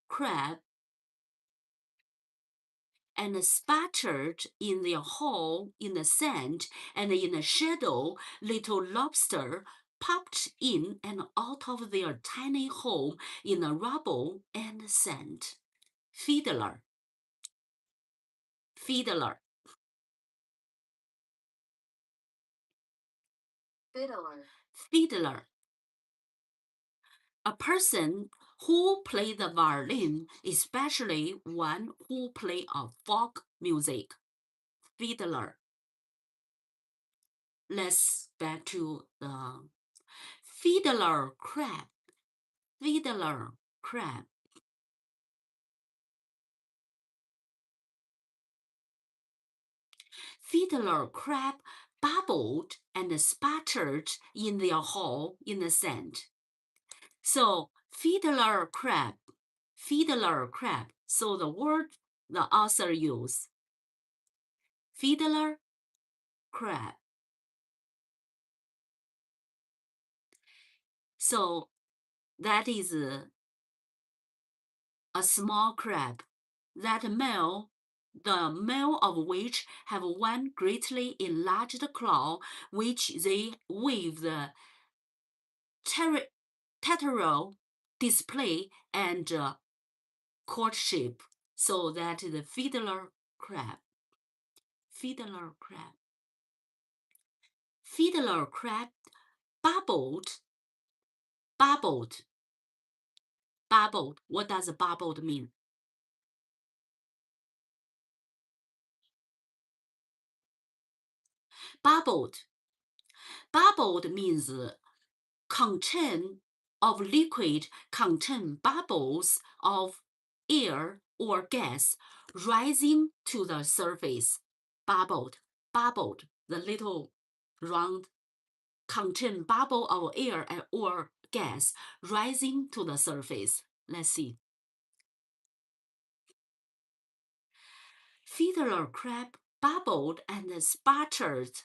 crab and spattered in their hole in the sand, and in the shadow, little lobster popped in and out of their tiny home in the rubble and sand. Fiddler. Fiddler. A person who plays the violin, especially one who plays a folk music. Fiddler. Let's back to the fiddler crab. Fiddler crab. Fiddler crab babbled and spattered in their hole in the sand. So fiddler crab. So the word the author used. Fiddler crab. So that is a small crab. The male of which have one greatly enlarged claw, which they weave the territorial display and courtship. So that is the fiddler crab. Fiddler crab babbled. What does babbled mean? Babbled means contain of liquid contain bubbles of air or gas rising to the surface. Bubbled, the little round contain bubble of air or gas rising to the surface. Let's see. Fiddler crab babbled and spattered.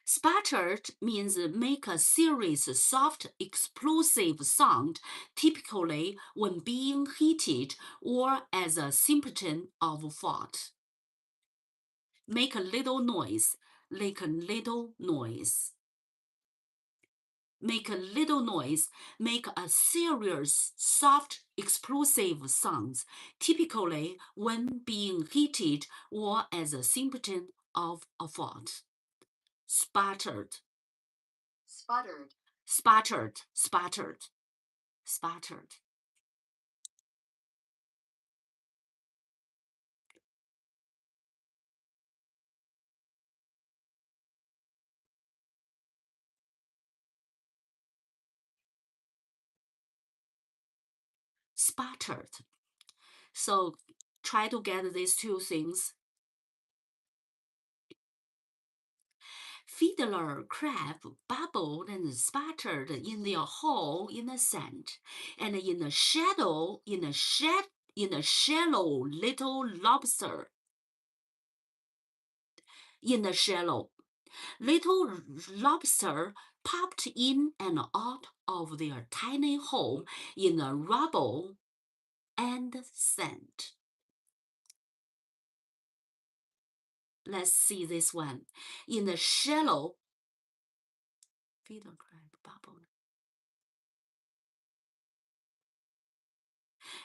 Spattered means make a serious, soft, explosive sound, typically when being heated or as a symptom of fault. Make a little noise. make a little noise, make a serious, soft, explosive sounds, typically when being heated or as a symptom of a fault. Sputtered, sputtered, sputtered, sputtered, sputtered. Sputtered. So try to get these two things. Fiddler crab bubbled and sputtered in their hole in the sand, and in the shallow little lobster. In the shallow, little lobster popped in and out of their tiny home in the rubble and sand. Let's see this one. In the shallow, fiddler crab bubbled.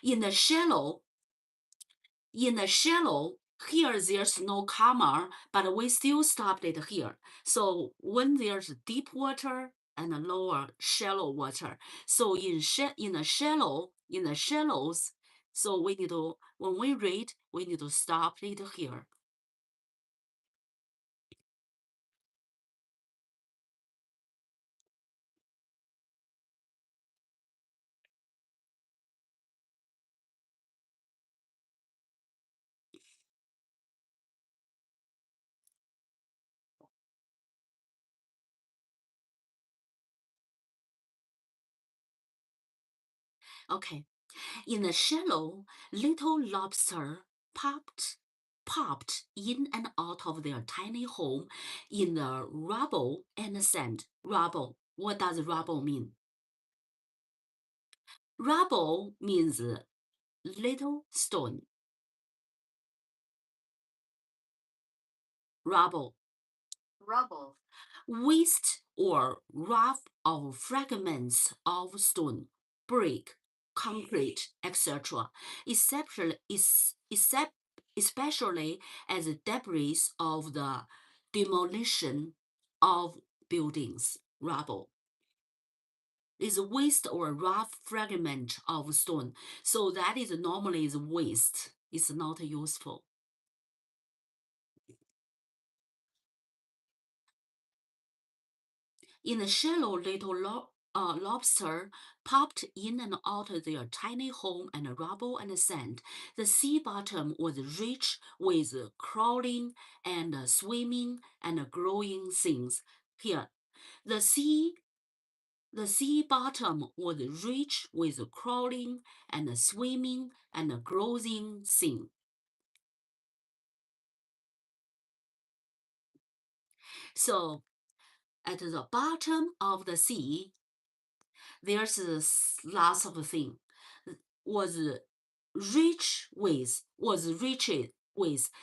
In the shallow, here there's no comma, but we still stopped it here. So when there's deep water and lower shallow water, so in the shallows, so we need to, when we read, we need to stop it here. Okay, in the shallow, little lobster popped in and out of their tiny home in the rubble and sand. Rubble. What does rubble mean? Rubble means little stone. Rubble. rubble, Waste or rough of fragments of stone, brick, concrete, etc., especially as debris of the demolition of buildings. Rubble is waste or rough fragment of stone. So that is normally is waste. It's not useful. In the shallow, little lobster popped in and out of their tiny home and rubble and sand. The sea bottom was rich with crawling and swimming and growing things. Here, the sea bottom was rich with crawling and swimming and growing things. So, at the bottom of the sea, there's lots of things. Was rich with,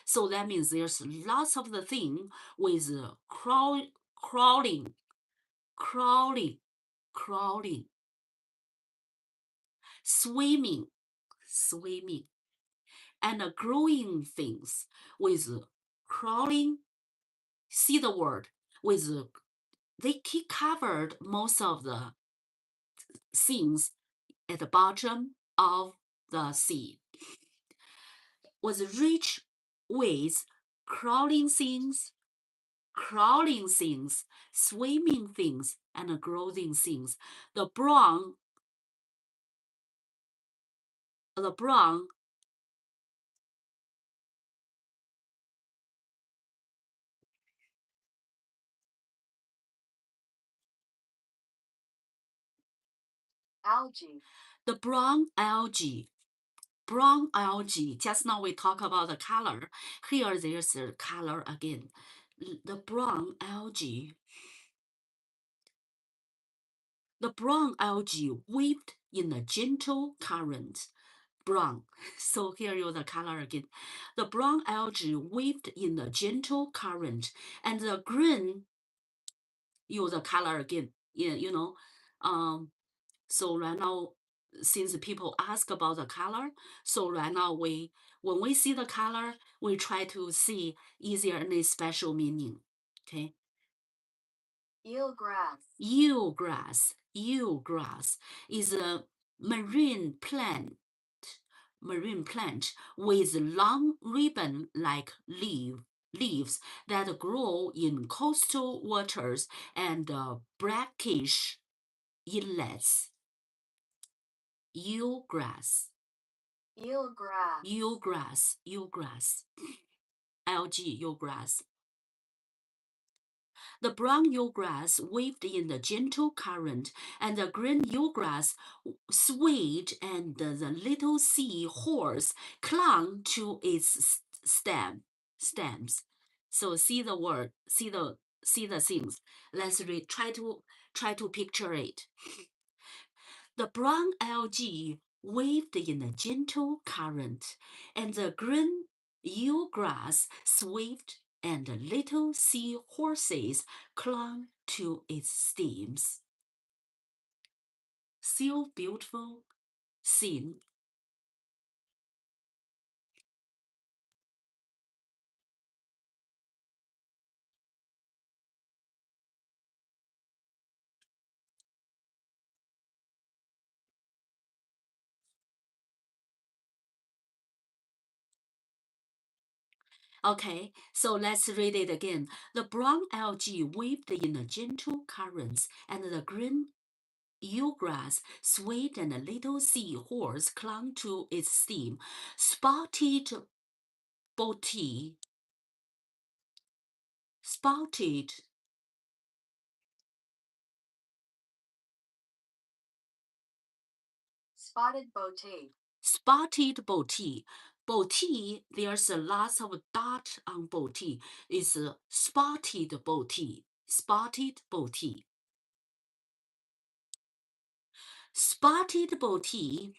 So that means there's lots of the thing with crawling, swimming, and growing things with crawling. See the word with they covered most of the things at the bottom of the sea. Was rich with crawling things, swimming things, and growing things. The brown algae, the brown algae. Just now we talk about the color. Here there's the color again. The brown algae waved in a gentle current. Brown. So here you the color again. The brown algae waved in the gentle current, and the green, you the color again. So right now, since people ask about the color, so right now when we see the color, we try to see is there any special meaning. Okay. Eelgrass. Eelgrass is a marine plant with long ribbon-like leaves that grow in coastal waters and brackish inlets. Eelgrass. Algae, eelgrass. The brown eelgrass waved in the gentle current, and the green eelgrass swayed, and the little sea horse clung to its stems. So see the word, see the things. Let's read. Try to picture it. The brown algae waved in a gentle current, and the green eelgrass swayed, and the little sea horses clung to its stems. So beautiful scene. Okay, so let's read it again. The brown algae waved in a gentle current, and the green eelgrass swayed, and a little sea horse clung to its stem. Spotted booty. Spotted booty. Booty, there's a lot of dot on booty. It's a spotted booty. Spotted booty. Spotted booty,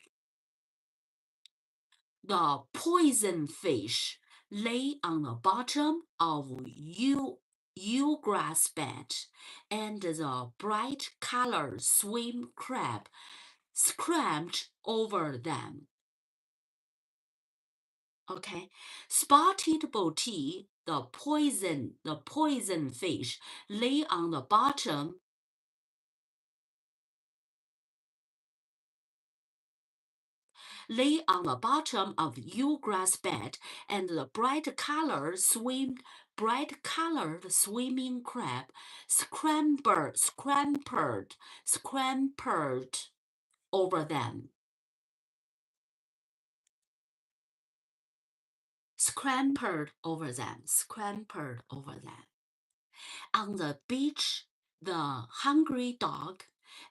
the poison fish, lay on the bottom of eelgrass bed, and the bright colored swim crab scrambled over them. Okay, spotted booty, the poison fish, lay on the bottom of eelgrass bed, and the bright colored swimming crab scrambled over them. Scrambled over them. On the beach, the hungry dog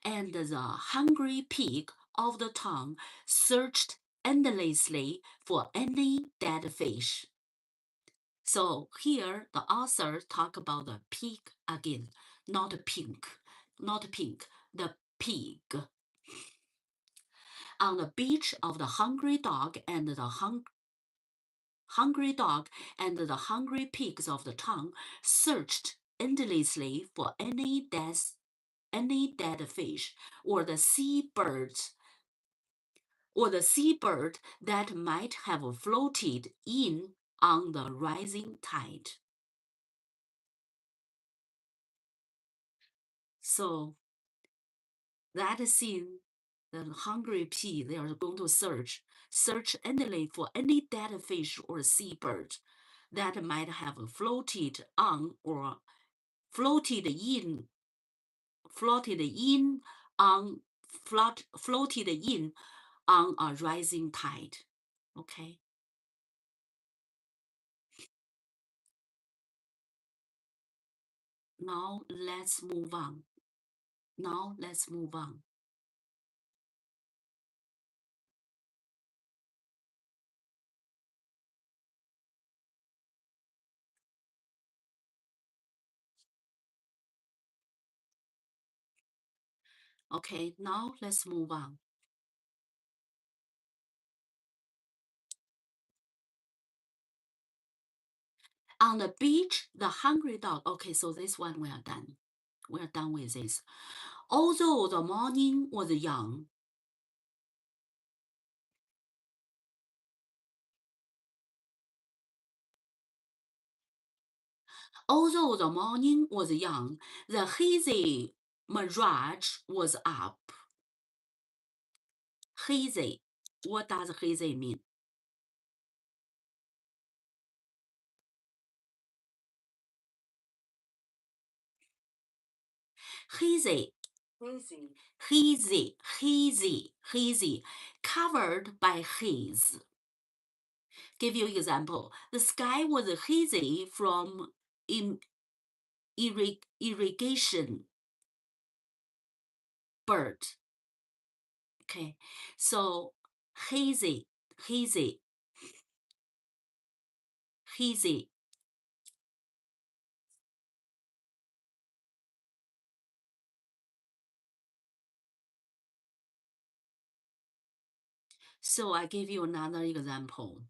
and the hungry pig of the town searched endlessly for any dead fish. So here the author talk about the pig again, not pink, the pig. On the beach of the hungry dog and the hungry pigs of the town searched endlessly for any dead fish or the seabird that might have floated in on the rising tide. So that scene, the hungry pig, they are going to search endlessly for any dead fish or seabird that might have floated on or floated in on a rising tide. Okay. Now let's move on. Okay, now let's move on. On the beach, the hungry dog. Okay, so this one we are done. We're done with this. Although the morning was young, although the morning was young, the hazy mirage was up. Hazy. What does hazy mean? Hazy, hazy, covered by haze. Give you example. The sky was hazy from irrigation bird. Okay, so hazy. So I give you another example.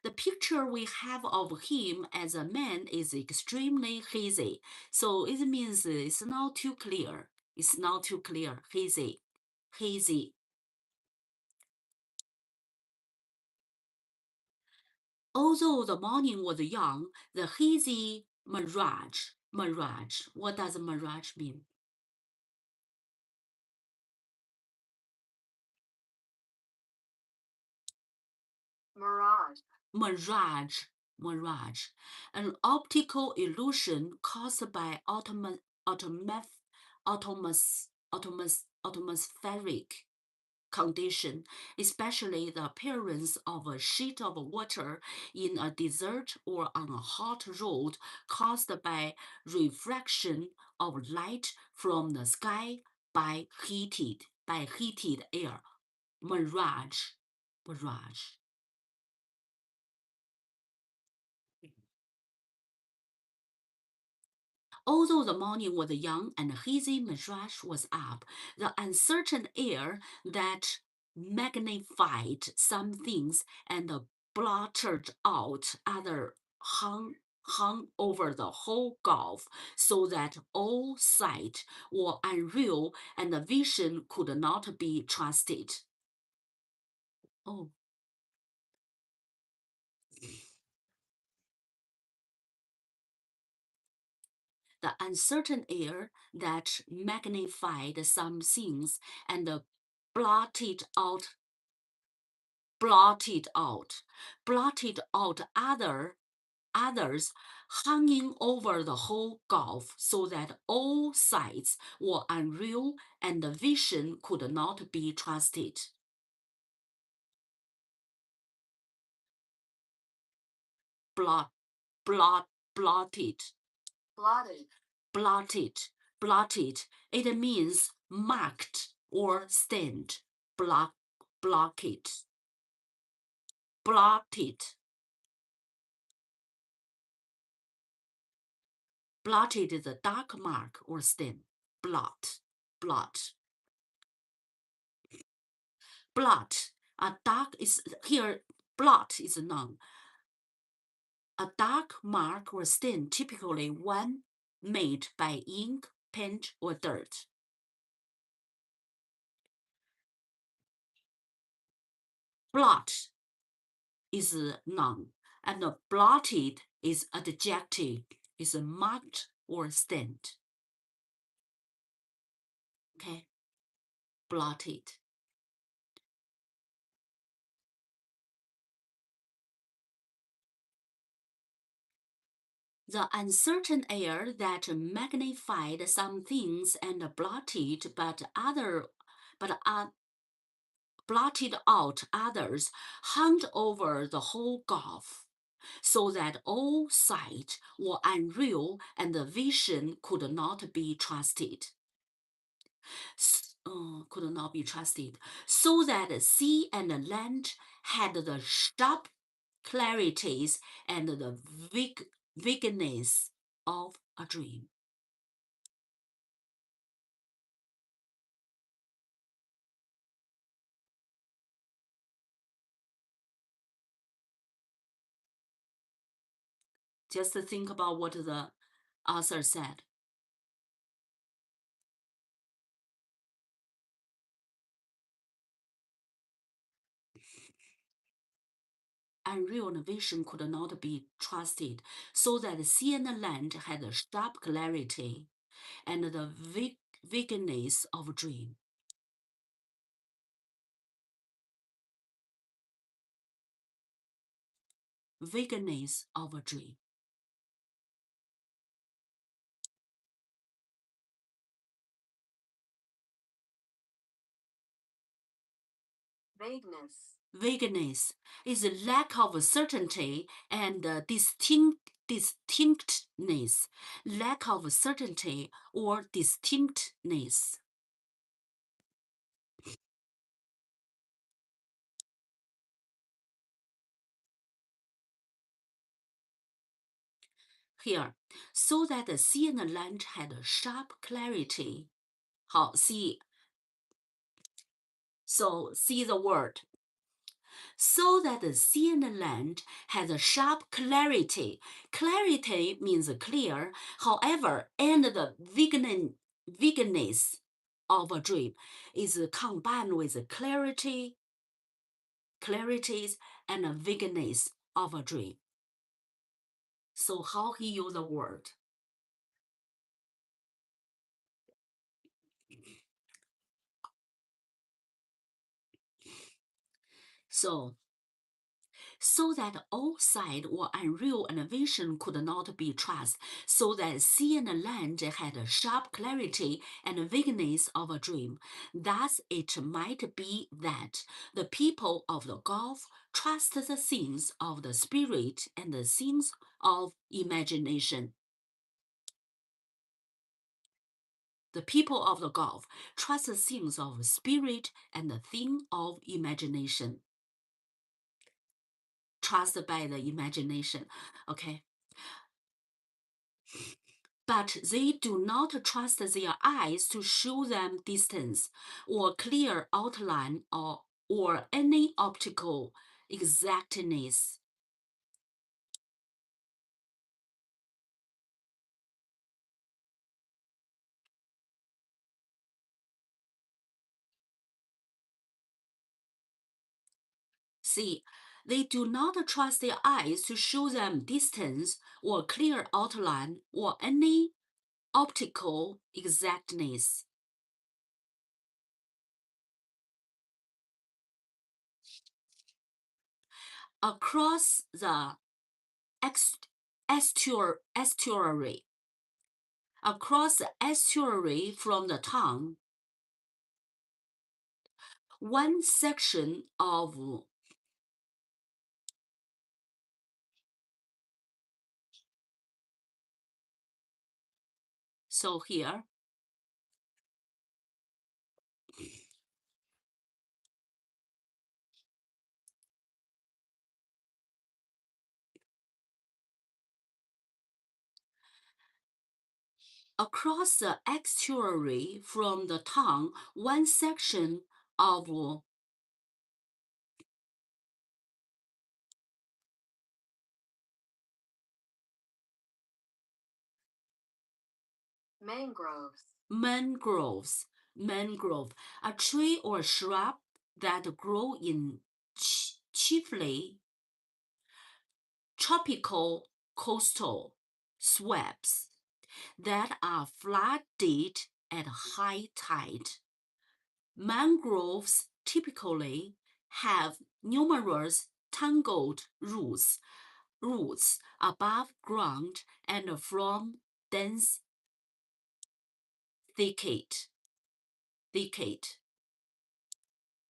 The picture we have of him as a man is extremely hazy. So it means it's not too clear. It's not too clear. Hazy. Although the morning was young, the hazy mirage. What does mirage mean? Mirage, an optical illusion caused by atmospheric condition, especially the appearance of a sheet of water in a desert or on a hot road caused by refraction of light from the sky by heated air. Mirage. Although the morning was young and hazy mirage was up, the uncertain air that magnified some things and blotted out other hung over the whole gulf, so that all sight were unreal and the vision could not be trusted. Oh. The uncertain air that magnified some things and blotted out others, hanging over the whole gulf, so that all sights were unreal and the vision could not be trusted. Blotted. It means marked or stained. Blotted. Blotted is a dark mark or stain. Blot. A dark is here. Blot is a noun. A dark mark or stain, typically one made by ink, paint, or dirt. Blot is a noun, and blotted is adjective. Is marked or stained. Okay, blotted. The uncertain air that magnified some things and blotted out others hung over the whole gulf, so that all sight were unreal and the vision could not be trusted. So that sea and land had the sharp clarities and the vagueness of a dream. Just think about what the author said. unreal vision could not be trusted, so that sea and land had a sharp clarity and the vagueness of a dream. Vagueness of a dream. Vagueness. Vagueness is a lack of certainty and distinctness. Lack of certainty or distinctness. Here, so that the sea and the land had a sharp clarity. 好，see. So see the word. So that the sea and the land has a sharp clarity. Clarity means clear, however, and the vagueness of a dream is combined with clarities and vagueness of a dream. So how he use the word? So that all sight or unreal and vision could not be trusted, so that sea and land had a sharp clarity and vagueness of a dream. Thus it might be that the people of the Gulf trust the things of the spirit and the things of imagination. The people of the Gulf trust the things of spirit and the thing of imagination. Trusted by the imagination. Okay. But they do not trust their eyes to show them distance or clear outline or any optical exactness. See, they do not trust their eyes to show them distance or clear outline or any optical exactness. Across the estuary, across the estuary from the town, one section of so here across the estuary from the town, one section of mangroves, a tree or shrub that grow in chiefly tropical coastal swamps that are flooded at high tide. Mangroves typically have numerous tangled roots above ground and from dense thicket.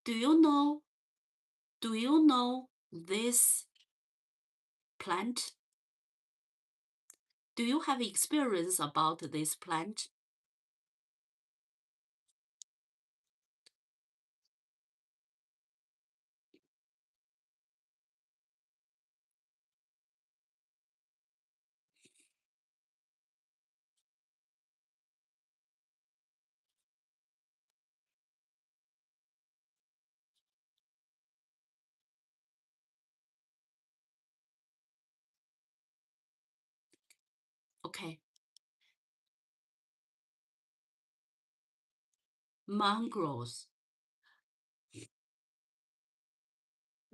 Do you know this plant? Do you have experience about this plant? Okay. Mangroves.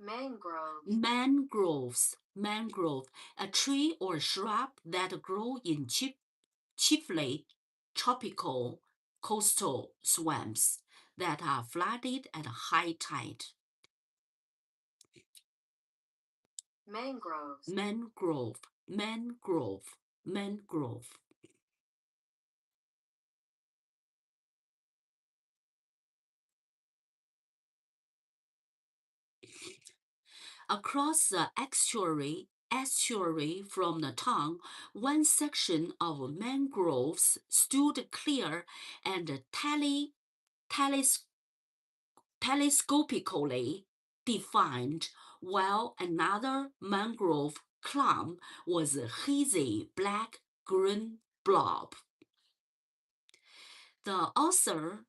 Mangrove. Mangrove, a tree or shrub that grow in chiefly tropical coastal swamps that are flooded at high tide. Mangroves. Mangrove. Across the estuary from the town, one section of mangroves stood clear and telescopically defined, while another mangrove clump was a hazy black-green blob. The author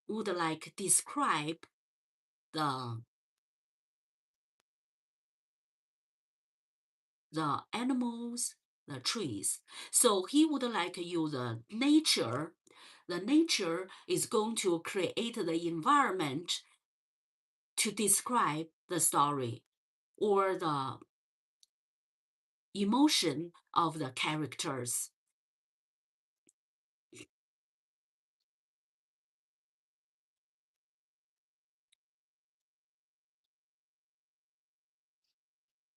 would like describe the animals, the trees. So he would like use the nature. The nature is going to create the environment to describe the story or the emotion of the characters.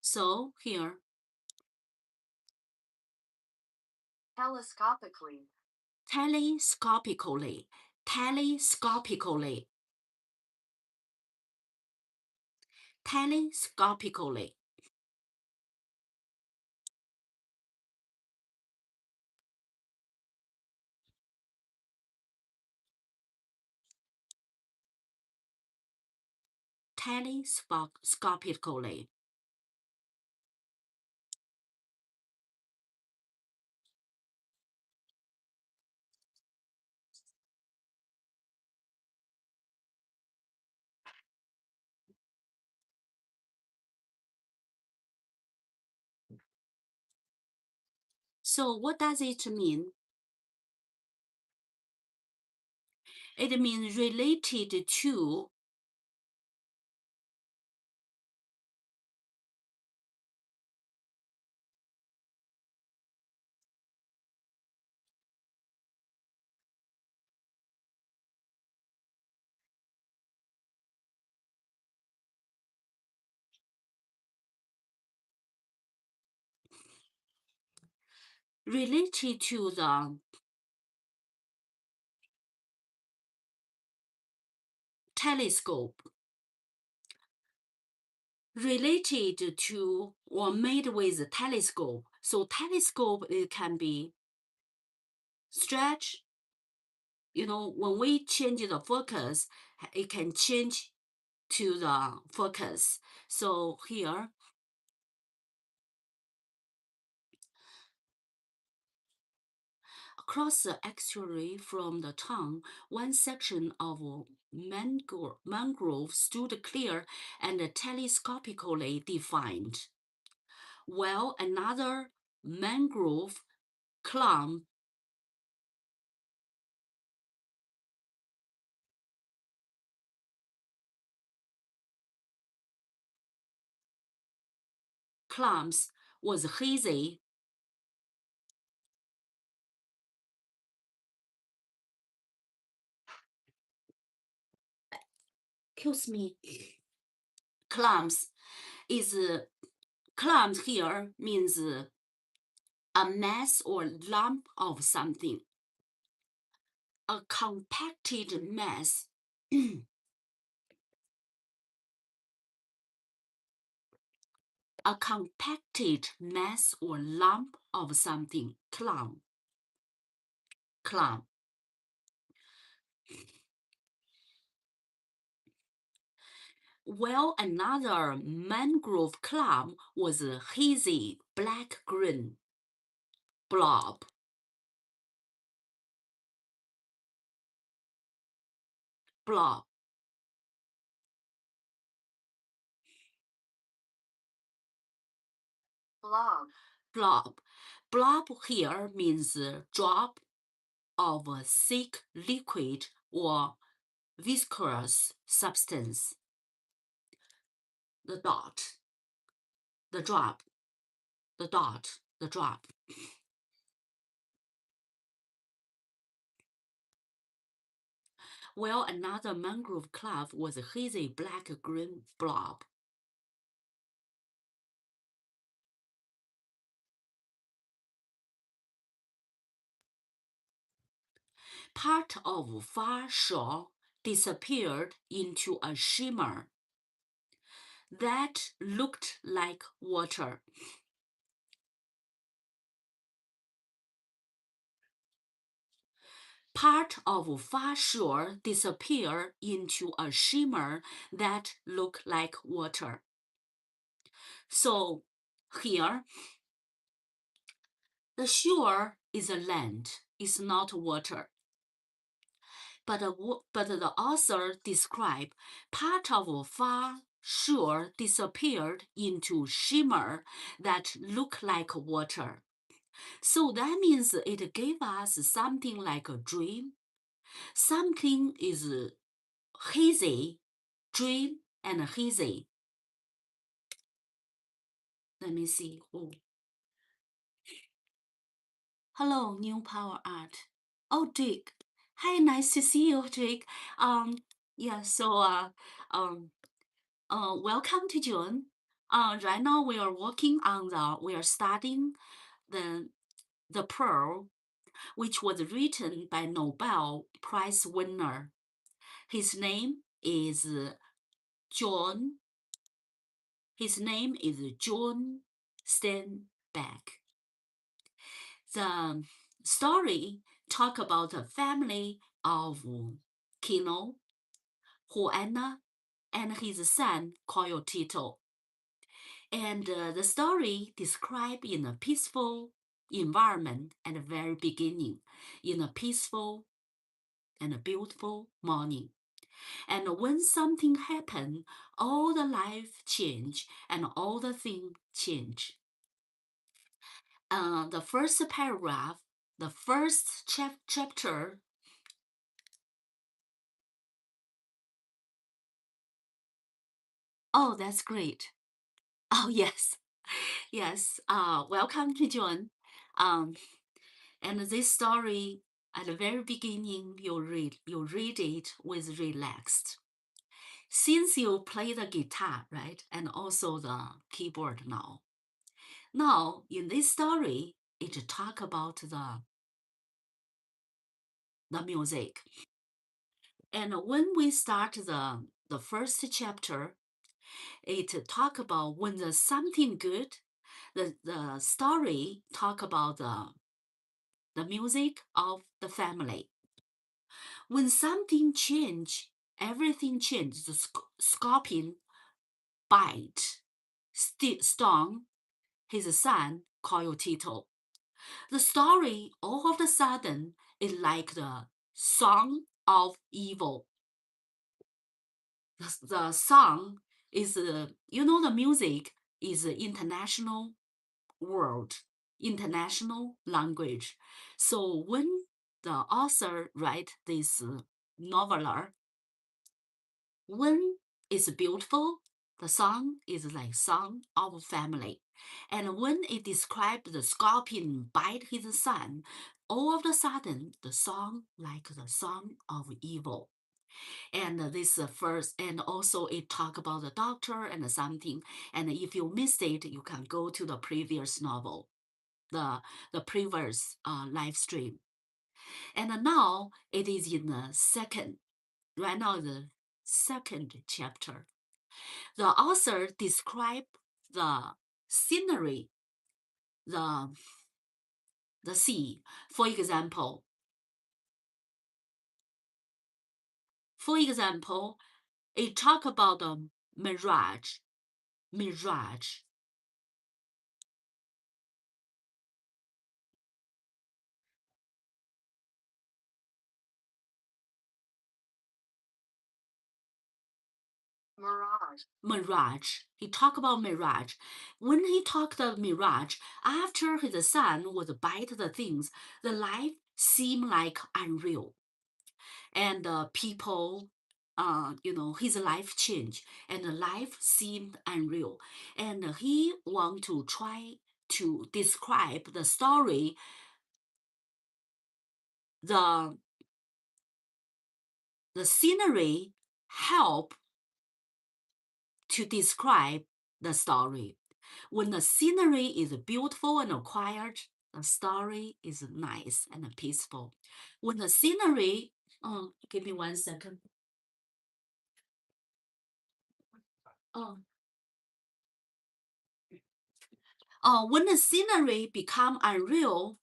So here, Telescopically. telescopically. Telescopically. So what does it mean? It means related to the telescope, related to or made with a telescope. So telescope, it can be stretch. When we change the focus, it can change to the focus. So here, across the estuary from the town, one section of mangrove stood clear and telescopically defined, while another mangrove clump clumps was hazy. Excuse me. Clumps clumps here means a mass or lump of something. A compacted mass. A compacted mass or lump of something. Clump. While another mangrove clump was a hazy black-green blob. Blob here means drop of a thick liquid or viscous substance. the dot, the drop, the dot, the drop. While another mangrove cloud was a hazy black-green blob. Part of far shore disappeared into a shimmer that looked like water. Part of far shore disappeared into a shimmer that looked like water. So here, the shore is a land, it's not water. But the author described part of far shore disappeared into shimmer that looked like water. So that means it gave us something like a dream. Something is hazy, dream and hazy. Let me see. Oh. Hello, New Power Art. Oh, Dick. Hi, nice to see you, Dick. Yeah. So welcome to June. Right now we are working on we are studying the Pearl, which was written by Nobel Prize winner. His name is John. His name is John Steinbeck. The story talk about a family of Kino, Juana, and his son called Tito. And the story described in a peaceful environment at the very beginning, in a peaceful and a beautiful morning. And when something happened, all the life change and all the things change. The first paragraph, the first chapter. Oh, that's great. Oh, yes. Yes. Welcome to John. And this story at the very beginning, you read it with relaxed. Since you play the guitar, right, and also the keyboard now. Now, in this story, it talk about the music. And when we start the first chapter, it talk about when there's something good, the story talk about the music of the family. When something change, everything changes. The scorpion bite, stung his son called Tito. The story all of a sudden is like the song of evil. The song is, the music is international world, international language. So when the author write this noveler, when it's beautiful, the song is like song of family. And when it describes the scorpion bite his son, all of a sudden the song like the song of evil. And this first, and also it talk about the doctor and something. And if you missed it, you can go to the previous novel, the previous live stream. And now it is in the second, right now the second chapter. The author described the scenery, the sea. For example, it talk about the mirage. Mirage. He talked about mirage. When he talked of mirage, after his son was bite the things, the life seemed like unreal. And people his life changed and life seemed unreal. And he want to try to describe the story, the scenery help to describe the story. When the scenery is beautiful and quiet, the story is nice and peaceful. When the scenery, give me 1 second. When the scenery become unreal,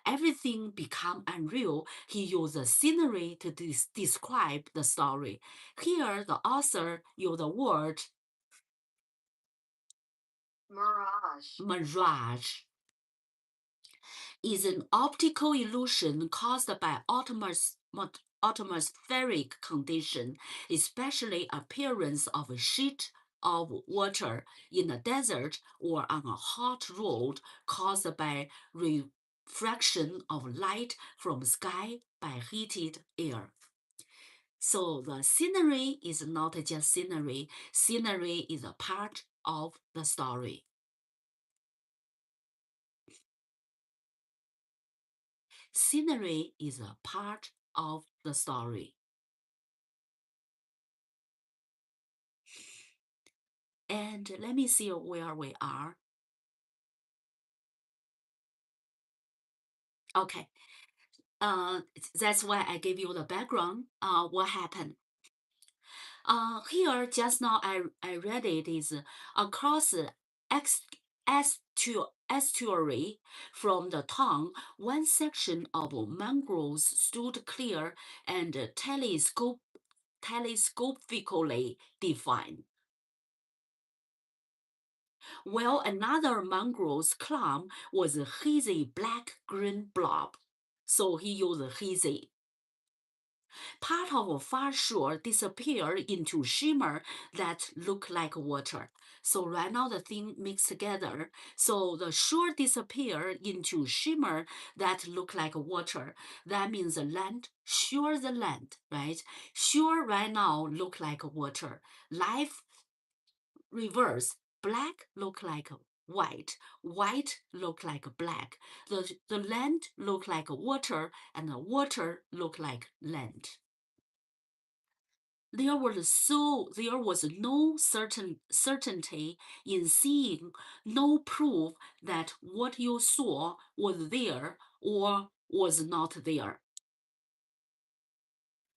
everything become unreal. He used the scenery to describe the story. Here, the author used the word mirage. Is an optical illusion caused by atmospheric condition, especially appearance of a sheet of water in a desert or on a hot road caused by refraction of light from sky by heated air. So the scenery is not just scenery. Scenery is a part of the story. Scenery is a part of the story. And let me see where we are. Okay. That's why I gave you the background. What happened? Here, just now I read it is across estuary from the town, one section of mangroves stood clear and telescopically defined, while another mangrove's clump was a hazy black-green blob. So he used hazy. Part of a far shore disappeared into shimmer that looked like water. So right now the thing mixed together. So the shore disappeared into shimmer that looked like water. That means the land, shore the land, right? Shore right now look like water. Life reverse. Black look like white. White look like black. The land look like water, and the water look like land. There was no certainty in seeing, no proof that what you saw was there or was not there.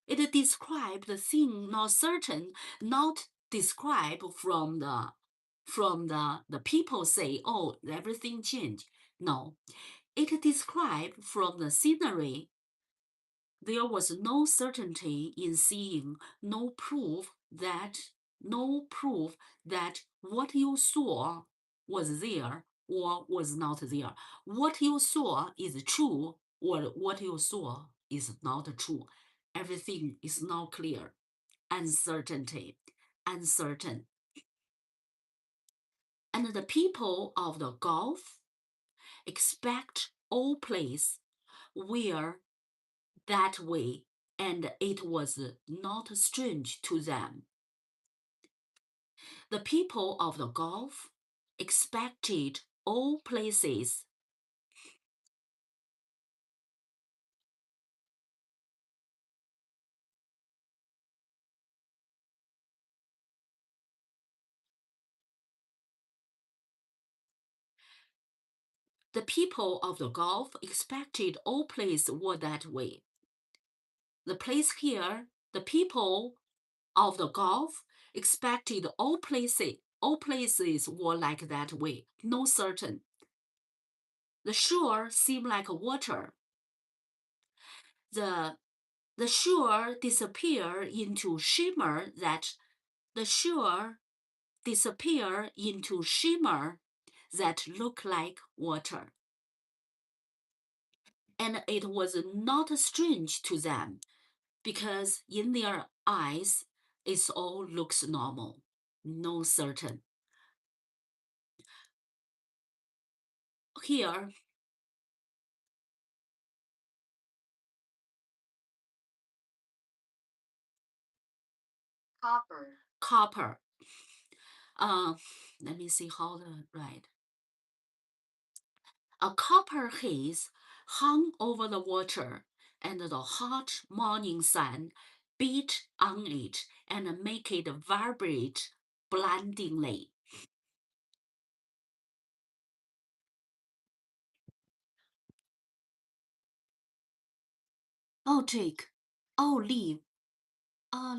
It described the thing not certain, not described from the people say, oh, everything changed. No, it described from the scenery. There was no certainty in seeing, no proof that what you saw was there or was not there. What you saw is true or what you saw is not true. Everything is now clear. Uncertainty, uncertain. And the people of the Gulf expect all place were that way, and it was not strange to them. The people of the Gulf expected all places the people of the Gulf expected all places were that way. The place here, the people of the Gulf expected all places were like that way, no certain. The shore seemed like water. The shore disappeared into shimmer that looked like water. And it was not strange to them, because in their eyes, it all looks normal, no certain. Here, Copper. Copper. Let me see how to write. A copper haze hung over the water, and the hot morning sun beat on it and make it vibrate blindingly. Oh, Jake, oh, leave,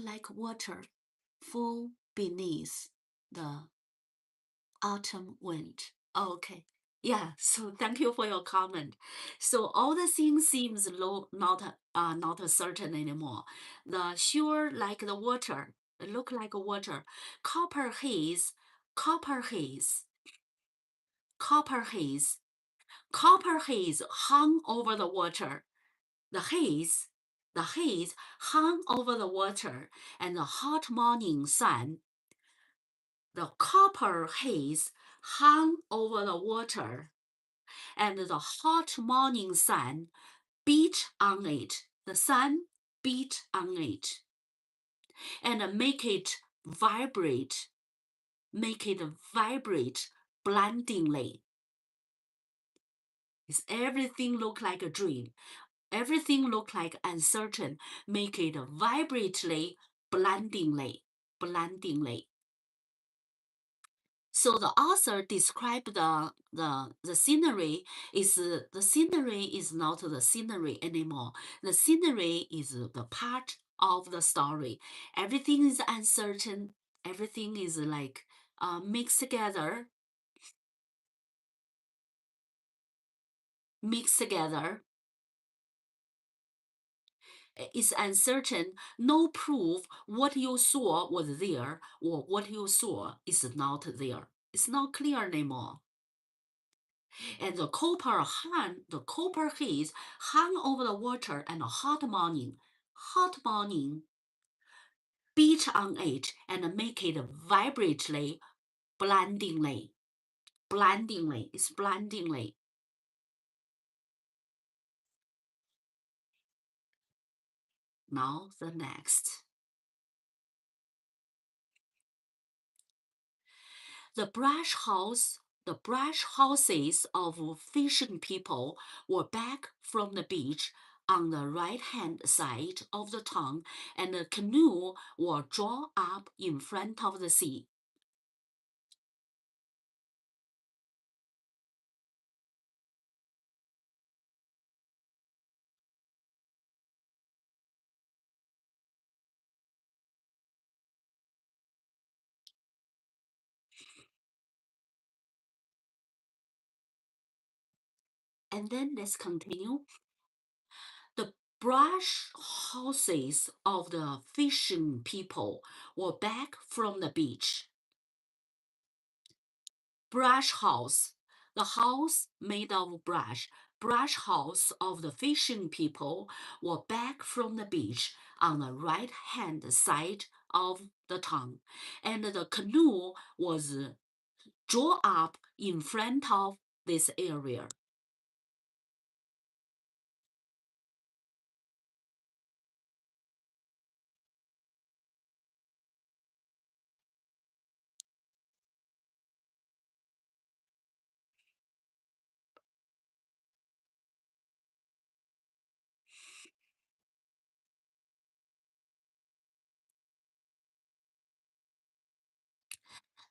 like water, fall beneath the autumn wind. Oh, okay. Yeah, so thank you for your comment. So all the things seems low, not certain anymore. The sure like the water, look like water. Copper haze, copper haze, copper haze, copper haze hung over the water. The haze hung over the water and the hot morning sun. The copper haze hung over the water, and the hot morning sun beat on it. The sun beat on it, and make it vibrate blindingly. Everything look like a dream. Everything look like uncertain. Make it vibrantly, blindingly. So the author described the scenery is not the scenery anymore. The scenery is the part of the story. Everything is uncertain. Everything is like mixed together. It's uncertain. No proof what you saw was there or what you saw is not there. It's not clear anymore. And the copper haze hung over the water, and a hot morning beat on it and make it vibrantly, blindingly. It's blindingly. Now the next. The brush houses of fishing people were back from the beach on the right-hand side of the town, and the canoe were drawn up in front of the sea. And then let's continue. The brush houses of the fishing people were back from the beach. Brush house, the house made of brush. Brush house of the fishing people were back from the beach on the right-hand side of the town, and the canoe was drawn up in front of this area.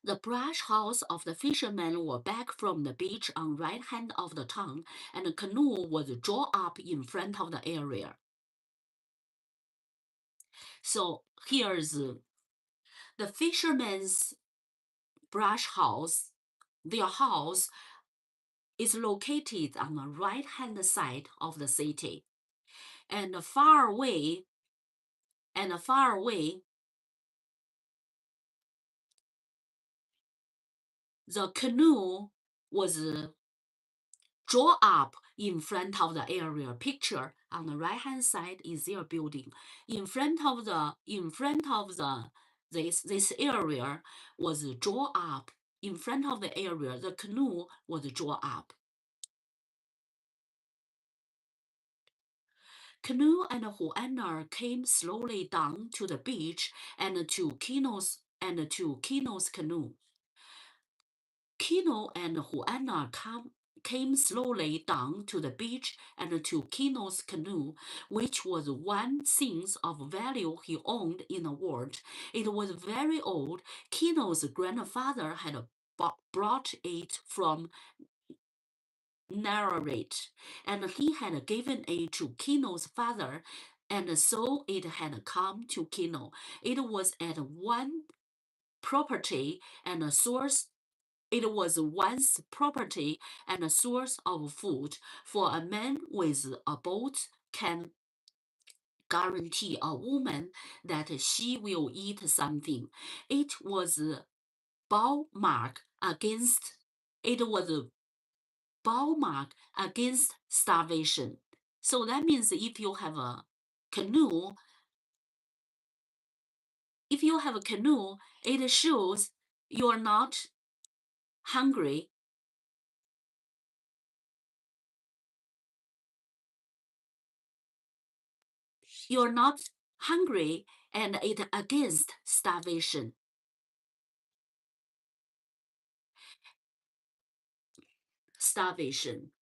The brush house of the fishermen were back from the beach on right hand of the town, and a canoe was drawn up in front of the area. So here's the fishermen's brush house. Their house is located on the right hand side of the city, and far away, the canoe was drawn up in front of the area. Picture on the right hand side is their building. In front of this area was drawn up. In front of the area, the canoe was drawn up. Canoe and Juana came slowly down to the beach and to Kino's canoe. Kino and Juana came slowly down to the beach and to Kino's canoe, which was one thing of value he owned in the world. It was very old. Kino's grandfather had brought it from Narrate, and he had given it to Kino's father, and so it had come to Kino. It was at one property and a source. It was once property and a source of food, for a man with a boat can guarantee a woman that she will eat something. It was Ballmark against starvation. So that means if you have a canoe, it shows you're not hungry. You're not hungry, and it against starvation. Starvation.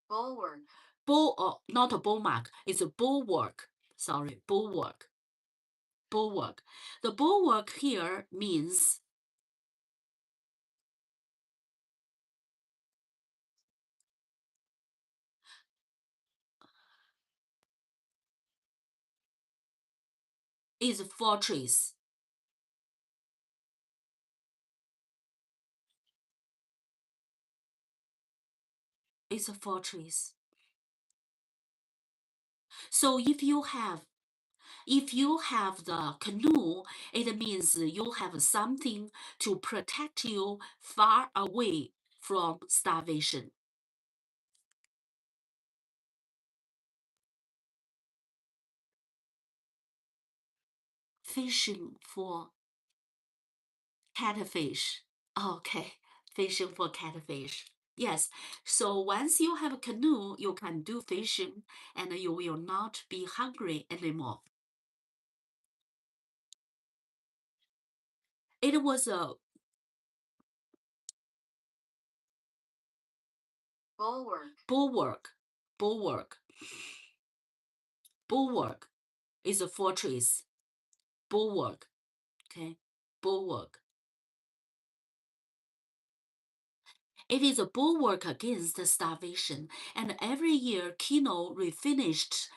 Bulwark. Not a bulwark, it's a bulwark. Sorry, bulwark. Bulwark. The bulwark here means is fortress. It's a fortress. So if you have the canoe, it means you have something to protect you far away from starvation. Fishing for catfish. Okay, fishing for catfish. Yes, so once you have a canoe, you can do fishing and you will not be hungry anymore. It was a Bulwark. Bulwark is a fortress. Bulwark, okay, bulwark. It is a bulwark against starvation, and every year Kino refinish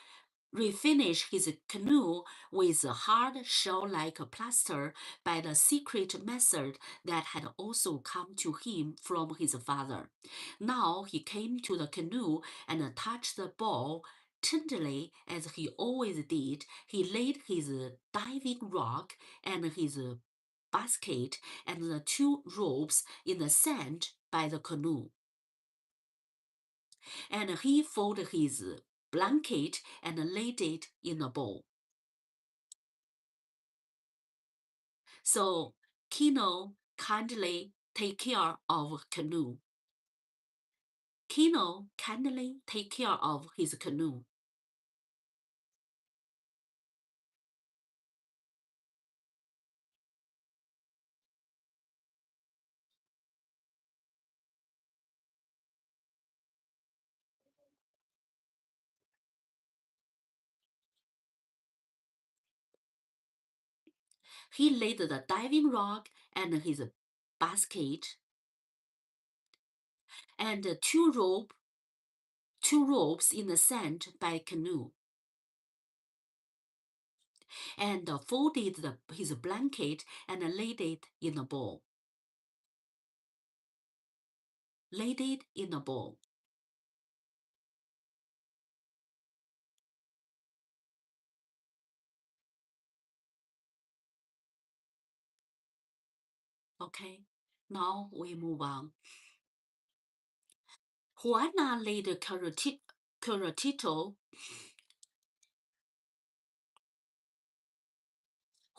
his canoe with a hard shell-like plaster by the secret method that had also come to him from his father. Now he came to the canoe and touched the ball tenderly as he always did. He laid his diving rod and his basket and the two ropes in the sand by the canoe. And he folded his blanket and laid it in a bowl. So Kino kindly take care of canoe. Kino kindly take care of his canoe. He laid the diving rod and his basket and two ropes in the sand by canoe, and folded his blanket and laid it in a bowl. Laid it in a bowl. Okay, now we move on. Juana laid Curatito.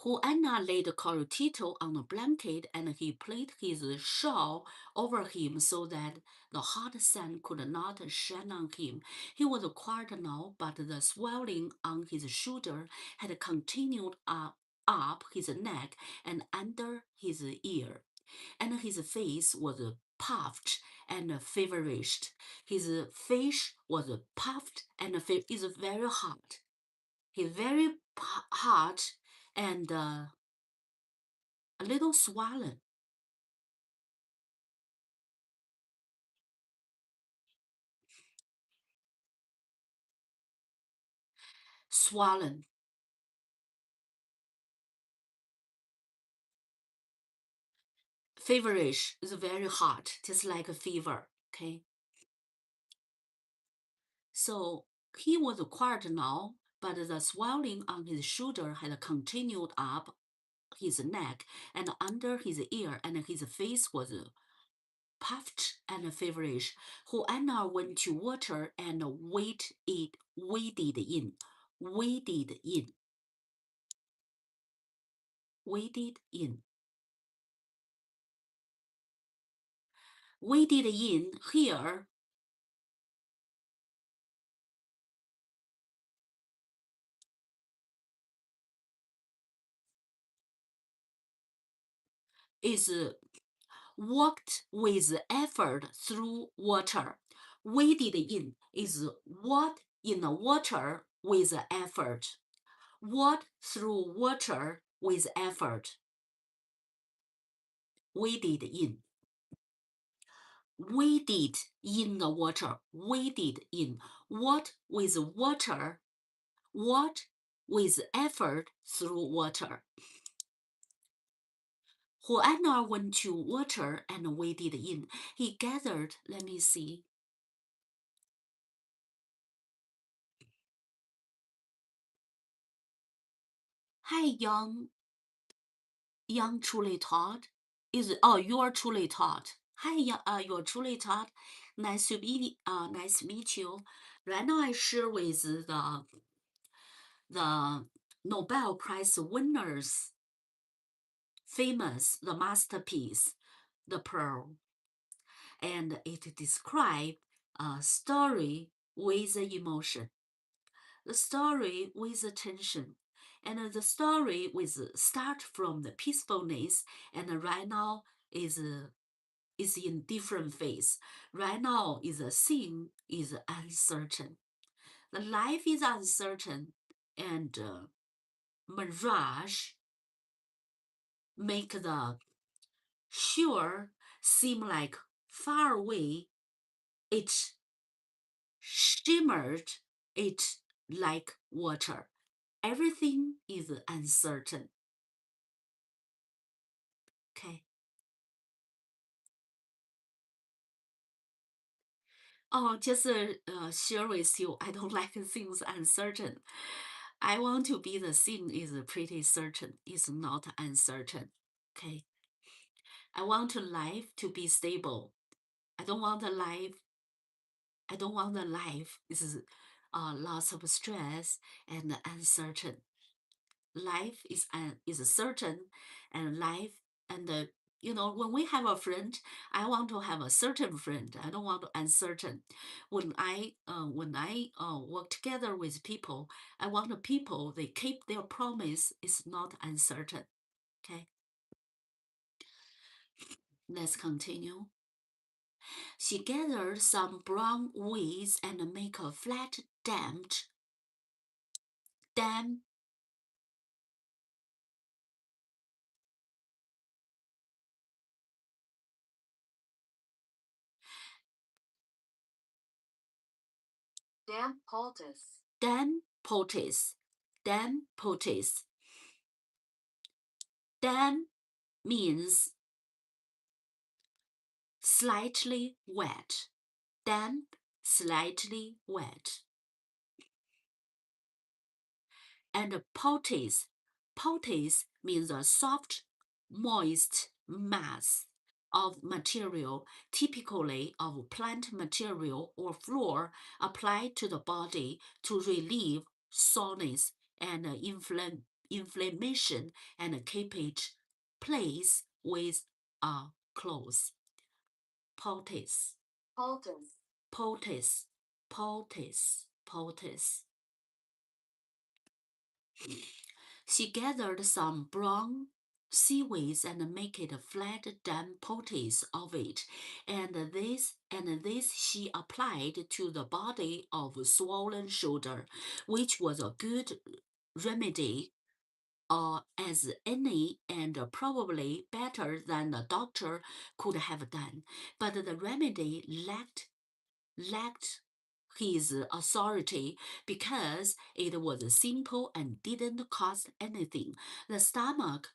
Juana laid Cortito on a blanket and he played his shawl over him so that the hot sun could not shine on him. He was quiet now, but the swelling on his shoulder had continued up his neck and under his ear, and his face was puffed and feverish. His face was puffed and is very hot. He's very hot and a little swollen. Swollen. Feverish is very hot, just like a fever. Okay. So he was quiet now, but the swelling on his shoulder had continued up his neck and under his ear, and his face was puffed and feverish. Juana went to water and waded in. Waded in. Waded in. Waded in here is walked with effort through water. Waded in is what in the water with effort. Walk through water with effort. Waded in. Waded in the water. Waded in. What with water. What with effort through water. Juana went to water and waded in. He gathered, let me see. Hi, young truly taught. You're truly taught. Hi, you're truly taught. Nice to meet you. Right now, I share with the Nobel Prize winners, famous the masterpiece, the Pearl, and it describes a story with emotion, the story with attention, and the story with start from the peacefulness, and right now is in different phase. Right now is a scene is uncertain. The life is uncertain, and mirage make the sure seem like far away. It shimmered it like water. Everything is uncertain. Okay. Oh, just share with you. I don't like things uncertain. I want to be the thing is pretty certain. It's not uncertain. Okay. I want life to be stable. I don't want the life. I don't want the life is lots of stress and uncertain. Life is certain, and life and when we have a friend, I want to have a certain friend. I don't want uncertain. When I work together with people, I want the people they keep their promise. It's not uncertain. Okay, let's continue. She gathered some brown weeds and make a flat dam Dam poultice. dam poultice. Dam poultice. Dam means slightly wet. Damp, slightly wet. And poultice. Poultice means a soft, moist mass of material, typically of plant material or flour, applied to the body to relieve soreness and inflammation and keep it place with a close. Poultice, Poultice. poultice, poultice, poultice. She gathered some brown seaweeds and make it a flat damp poultice of it, and this she applied to the body of swollen shoulder, which was a good remedy as any, and probably better than the doctor could have done. But the remedy lacked his authority because it was simple and didn't cost anything. The stomach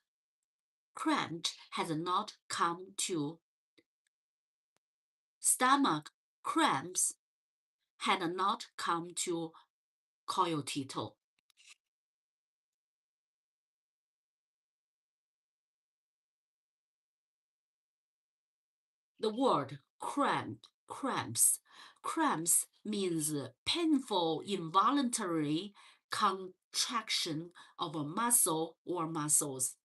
cramp has not come to stomach cramps had not come to Coyotito. The word cramps means painful involuntary contraction of a muscle or muscles,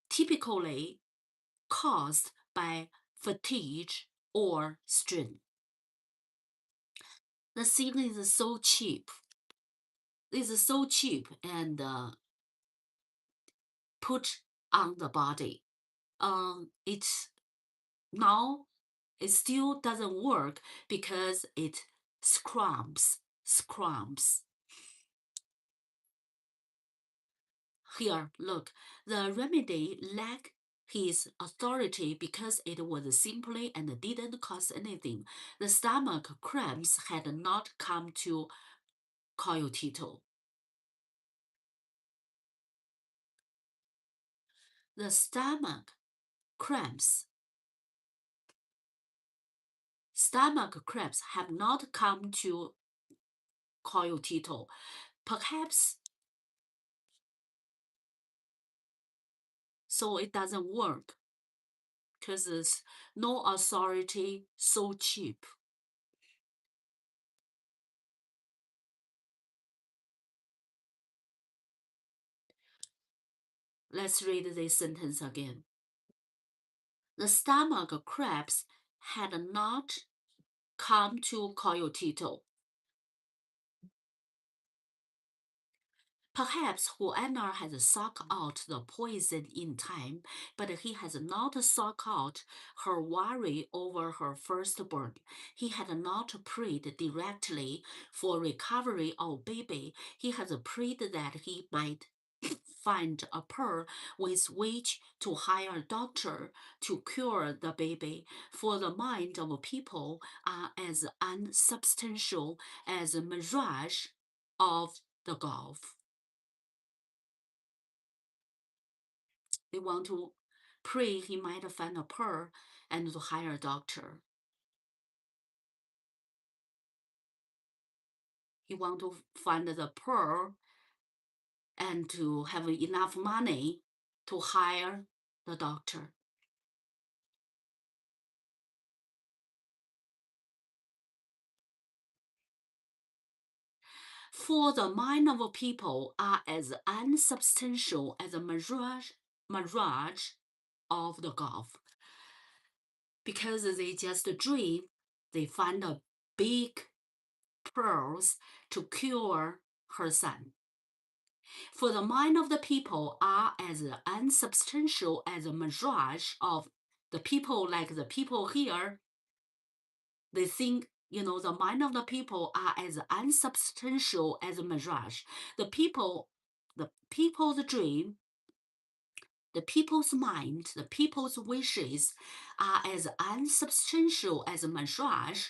typically caused by fatigue or strain. The thing is so cheap. It's so cheap and put on the body. Now it still doesn't work because it scrubs. Here, look, the remedy lacked his authority because it was simply and didn't cost anything. The stomach cramps had not come to Coyotito. The stomach cramps have not come to Coyotito. Perhaps so it doesn't work because it's no authority, so cheap. Let's read this sentence again. The stomach cramps had not come to Coyotito. Perhaps Juana has sucked out the poison in time, but he has not sucked out her worry over her firstborn. He had not prayed directly for recovery of baby. He has prayed that he might find a pearl with which to hire a doctor to cure the baby, for the mind of people are as unsubstantial as a mirage of the Gulf. They want to pray he might find a pearl and to hire a doctor. He want to find the pearl and to have enough money to hire the doctor. For the mind of people are as unsubstantial as a mirage of the Gulf. Because they just dream, they find a big pearls to cure her son. For the mind of the people are as unsubstantial as a mirage of the people, like the people here. They think, the mind of the people are as unsubstantial as a mirage. The people's dream, the people's mind, the people's wishes are as unsubstantial as a mirage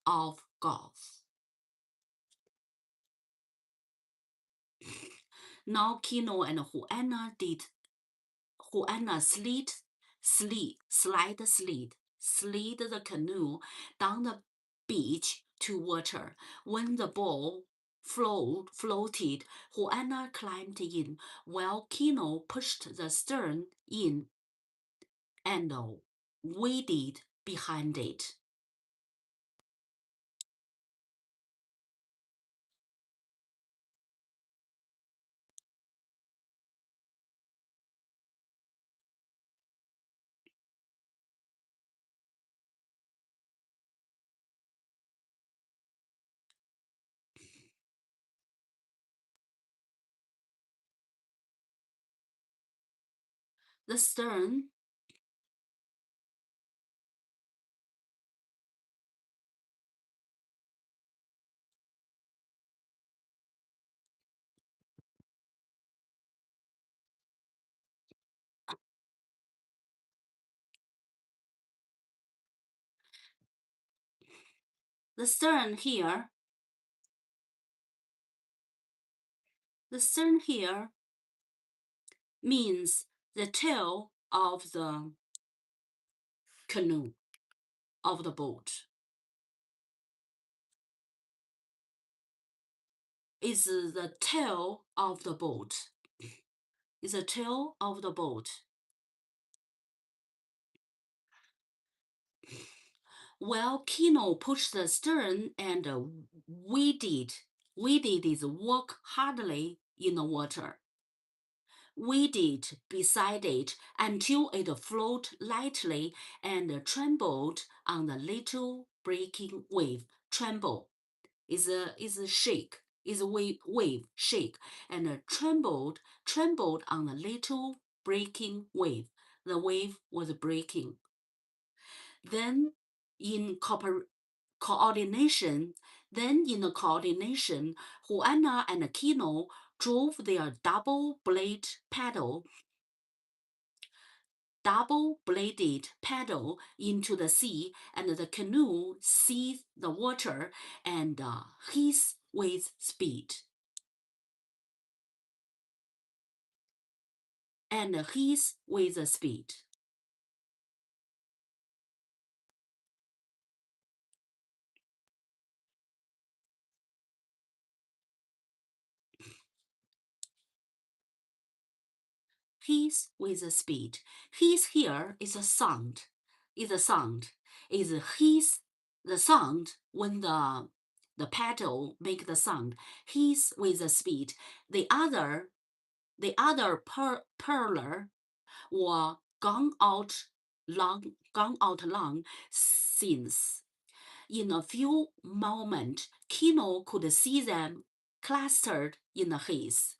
of golf. Now Kino and Juana slid the canoe down the beach to water. When the ball floated, Juana climbed in, while Kino pushed the stern in and waded behind it. The stern the stern here means the tail of the canoe, of the boat. Is the tail of the boat. Is the tail of the boat. Well, Kino pushed the stern and waded is walk hardly in the water. Waded beside it until it floated lightly and trembled on the little breaking wave. Tremble is a shake, is a wave shake, and trembled on the little breaking wave. The wave was breaking. Then in coordination, Juana and Kino drove their double-bladed paddle into the sea, and the canoe seized the water and hissed with speed. Hiss with a speed. Hiss here is a sound. Is hiss the sound when the paddle make the sound. Hiss with a speed. The other pearler were gone out long since. In a few moments, Kino could see them clustered in the haze.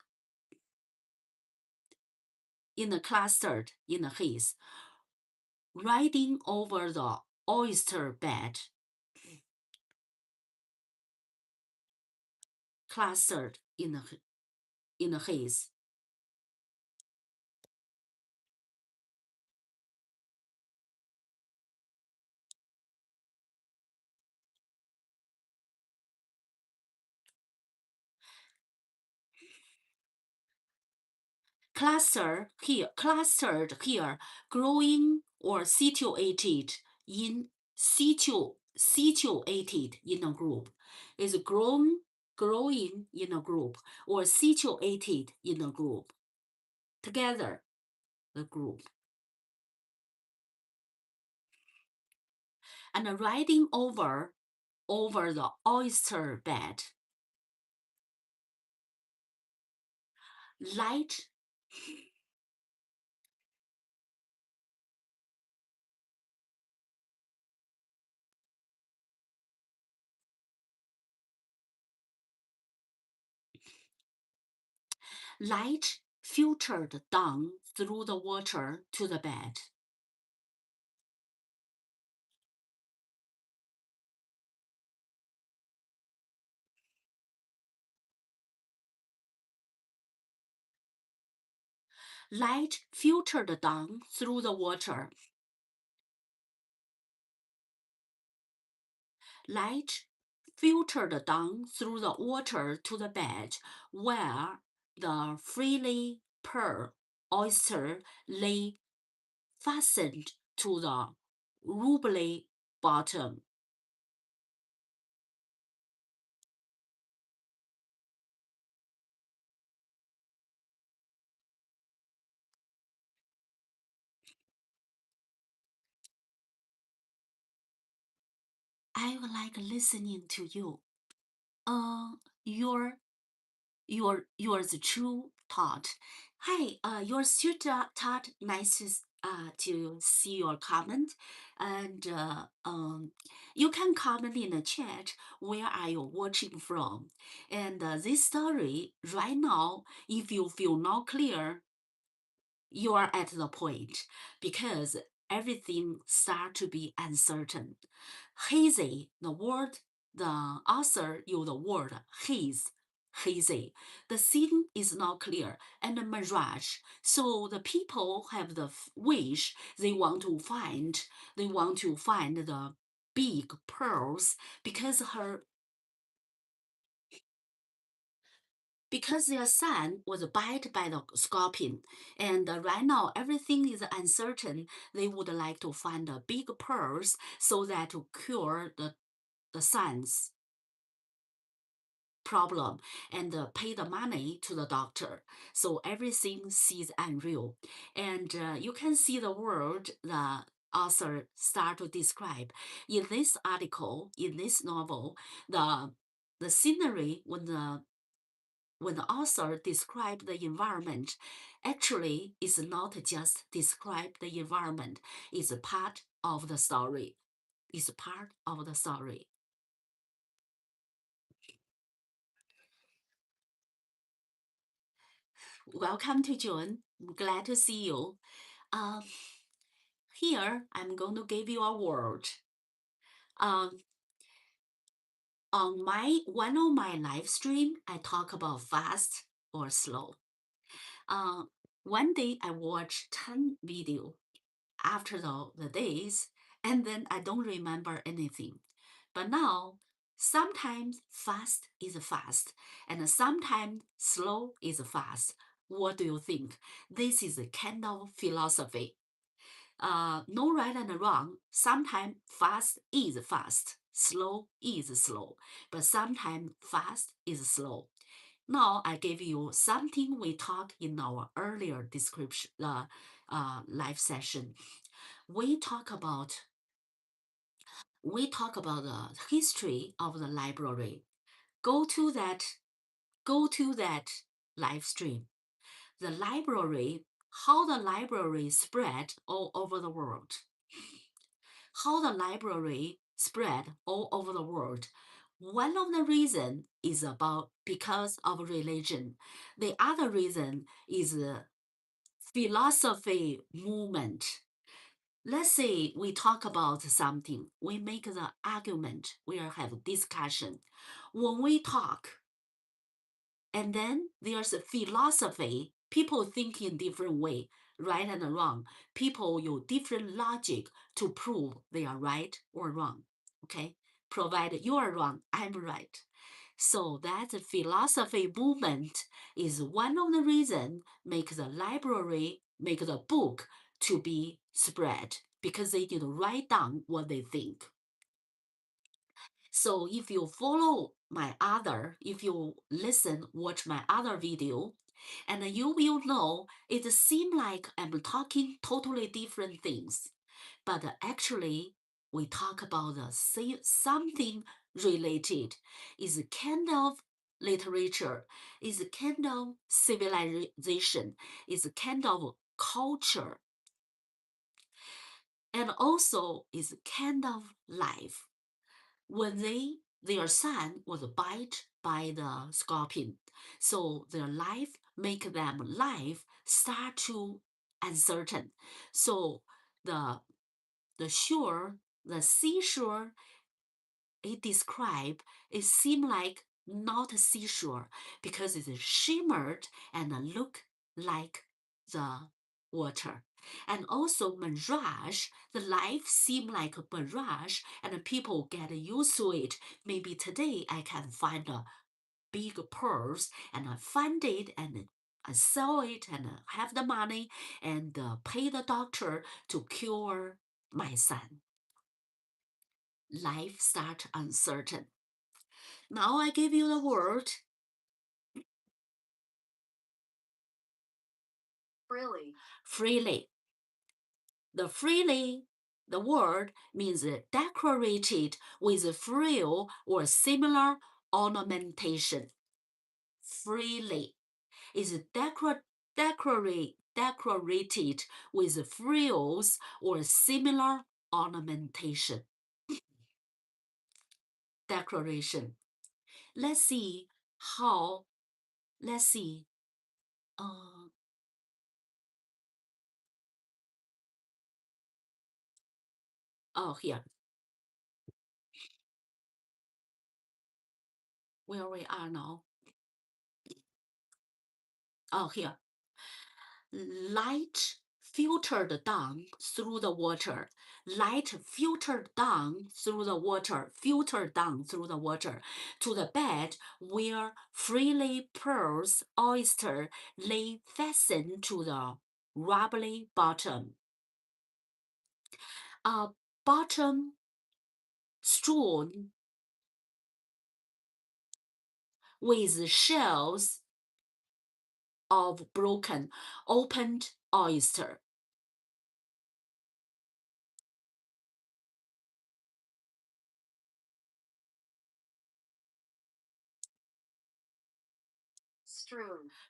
Riding over the oyster bed. Clustered in the haze. Clustered here, growing or situated in a group, is growing in a group or situated in a group. Together, the group. And riding over the oyster bed. Light filtered down through the water to the bed. Light filtered down through the water. Light filtered down through the water to the bed, where the freely pearl oyster lay fastened to the rubbly bottom. I would like listening to you. Yours true thought. Hi, yours true thought. Nice to see your comment, and you can comment in the chat. Where are you watching from? And this story right now, if you feel not clear, you are at the point because everything start to be uncertain. Hazy, the word, the author used the word hazy. The scene is not clear and a mirage. So the people have the wish they want to find the big pearls because their son was bitten by the scorpion, and right now everything is uncertain. They would like to find the big pearls so that to cure the son's problem and pay the money to the doctor. So everything seems unreal, and you can see the world the author start to describe in this article, in this novel, the scenery when the author described the environment, actually is not just describe the environment, it's a part of the story. It's part of the story. Welcome to June. I'm glad to see you. Um, Here, I'm going to give you a word. Um, on one of my live stream, I talk about fast or slow. Uh, One day I watched 10 video after the days, and then I don't remember anything. But now, sometimes fast is fast, and sometimes slow is fast. What do you think? This is a kind of philosophy. No right and wrong. Sometimes fast is fast, slow is slow, but sometimes fast is slow. Now I give you something we talked in our earlier description, live session. We talk about the history of the library. Go to that live stream. The library, how the library spread all over the world. How the library spread all over the world. One of the reason is about because of religion. The other reason is philosophy movement. Let's say we talk about something, we make the argument, we have discussion. When we talk, and then there's a philosophy, people think in different way, right and wrong. People use different logic to prove they are right or wrong. Okay? Provided you are wrong, I'm right. So that philosophy movement is one of the reasons make the library, make the book to be spread because they did write down what they think. So if you if you listen, watch my other video, and you will know it seems like I'm talking totally different things, but actually we talk about the same something related. Is kind of literature, is kind of civilization, is kind of culture, and also is kind of life. When their son was bitten by the scorpion, so their life make them life start to uncertain. So the the seashore it described, it seemed like not a seashore because it shimmered and looked like the water. And also mirage, the life seemed like a mirage and people get used to it. Maybe today I can find a big pearls and I find it and I sell it and have the money and pay the doctor to cure my son. Life start uncertain. Now I give you the word Freely. freely. The word means decorated with frill or similar ornamentation. Freely is decorated with frills or similar ornamentation. Decoration. Let's see how. Let's see. Uh, Oh, here. Where we are now. Oh, here. Light filtered down through the water. Light filtered down through the water, filtered down through the water to the bed where freely pearls oyster lay fastened to the rubbly bottom. A bottom strewn with shells of broken, opened oyster.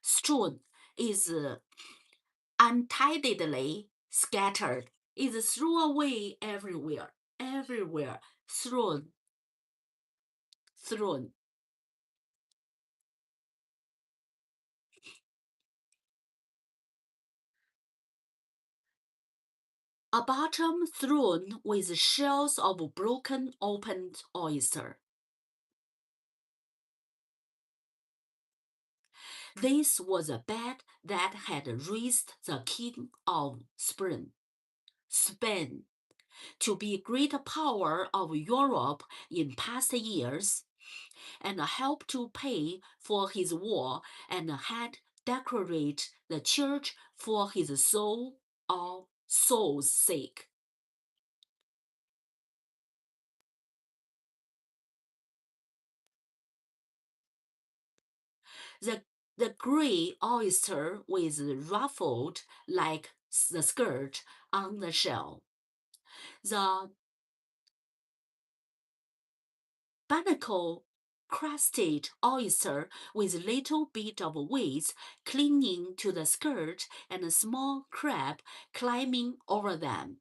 Strewn is untidily scattered, is thrown away everywhere, everywhere, thrown. A bottom strewn with shells of broken, opened oyster. This was a bed that had raised the king of Spain to be great power of Europe in past years, and helped to pay for his war, and had decorated the church for his soul's sake. The gray oyster was ruffled like the skirt on the shell. The barnacle crusted oyster with little bit of waves clinging to the skirt and a small crab climbing over them.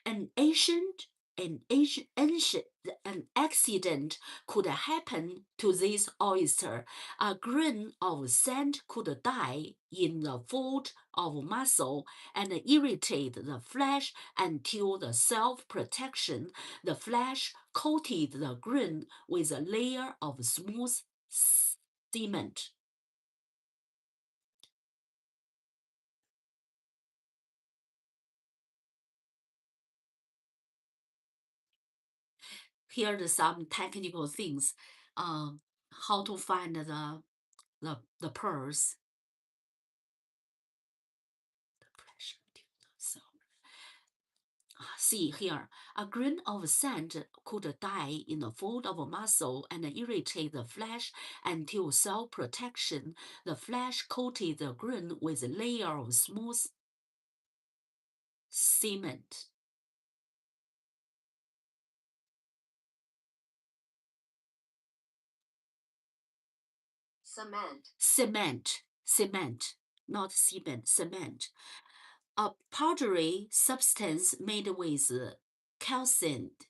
An accident could happen to this oyster. A grain of sand could die in the fold of muscle and irritate the flesh until the self-protection. The flesh coated the grain with a layer of smooth cement. Here are some technical things. How to find the pearls. See here, a grain of sand could die in the fold of a muscle and irritate the flesh until self-protection. The flesh coated the grain with a layer of smooth cement. Cement, not cement, cement. A powdery substance made with calcined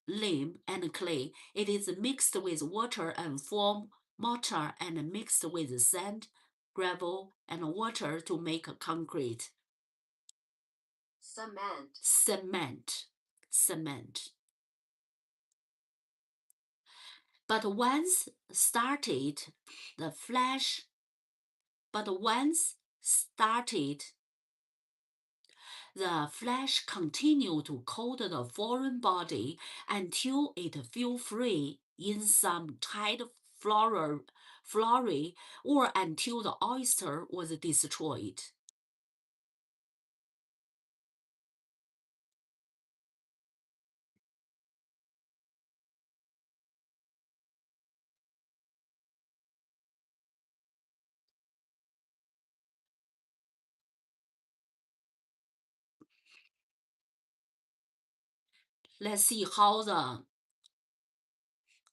lime and clay. It is mixed with water and form mortar and mixed with sand, gravel, and water to make concrete. Cement. But once started, the flesh continued to coat the foreign body until it fell free in some tide flurry or until the oyster was destroyed. Let's see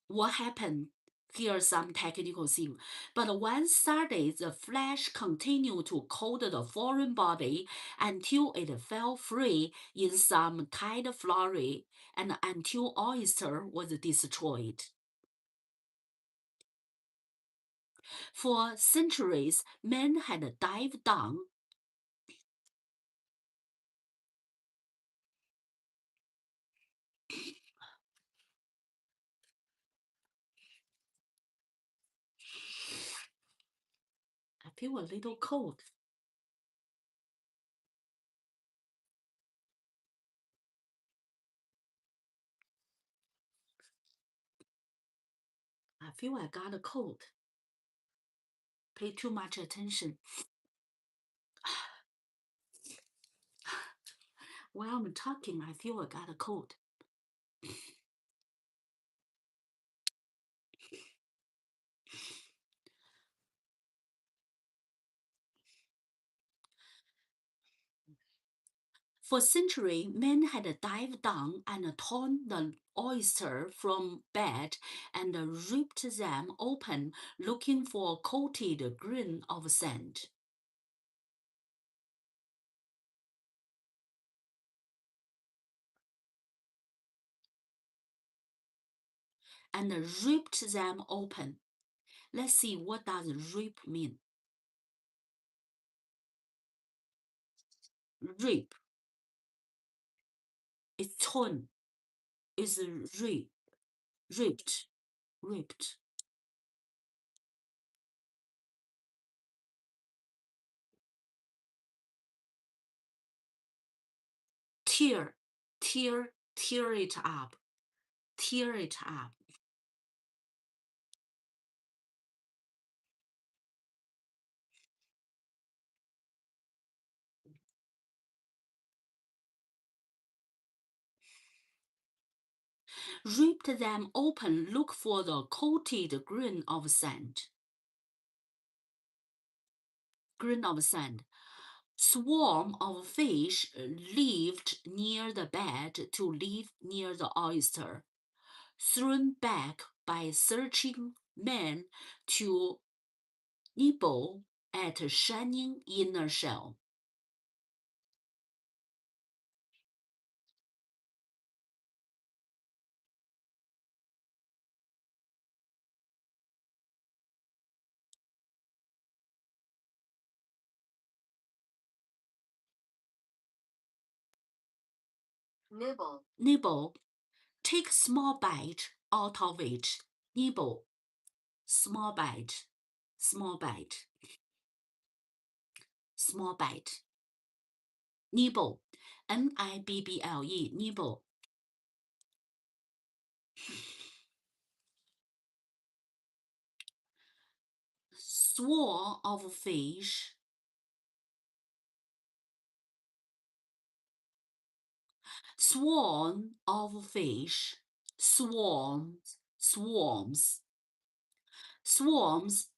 what happened. Here are some technical things. But once started, the flesh continued to coat the foreign body until it fell free in some tide flurry and until oyster was destroyed. For centuries, men had dived down I feel a little cold. I feel I got a cold. Pay too much attention. While I'm talking, I feel I got a cold. For centuries, men had dived down and torn the oyster from bed and ripped them open, looking for a coated grain of sand. And ripped them open. Let's see, what does rip mean? Rip. It's torn. It's ripped. Ripped. Tear it up. Tear it up. Ripped them open, look for the coated grain of sand. Grain of sand. Swarm of fish lived near the bed to live near the oyster, thrown back by searching men to nibble at a shining inner shell. Nibble. Nibble. Take small bite out of it. Nibble. Small bite. Small bite. Small bite. Nibble. Nibble. Nibble. Swarm of fish. Swarm of fish. Swarms. Swarms. Swarms.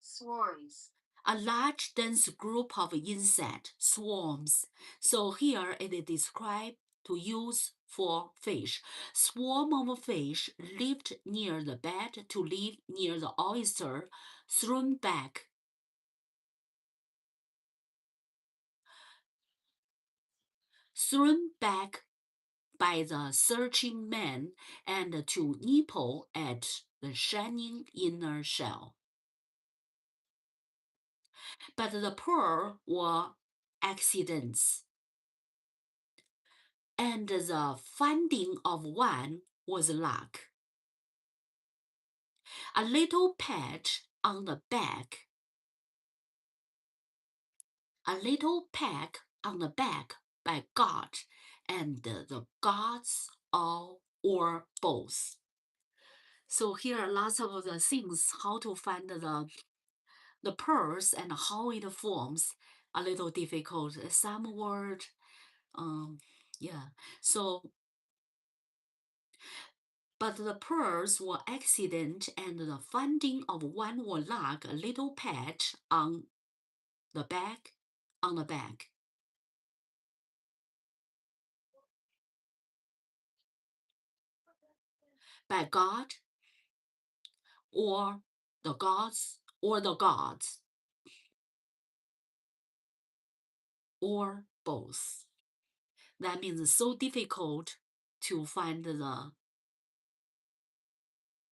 Swarms. A large dense group of insects, swarms. So here it is described to use for fish. Swarm of fish lived near the bed to live near the oyster, thrown back. Thrown back by the searching man and to nibble at the shining inner shell. But the pearl were accidents, and the finding of one was luck. A little pat on the back. A little peck on the back by God and the gods all or both. So here are lots of the things how to find the pearls and how it forms. A little difficult. Some word, yeah. So, but the pearls were accident and the finding of one were luck. A little patch on the back, on the back. By God or the gods or the gods or both. That means it's so difficult to find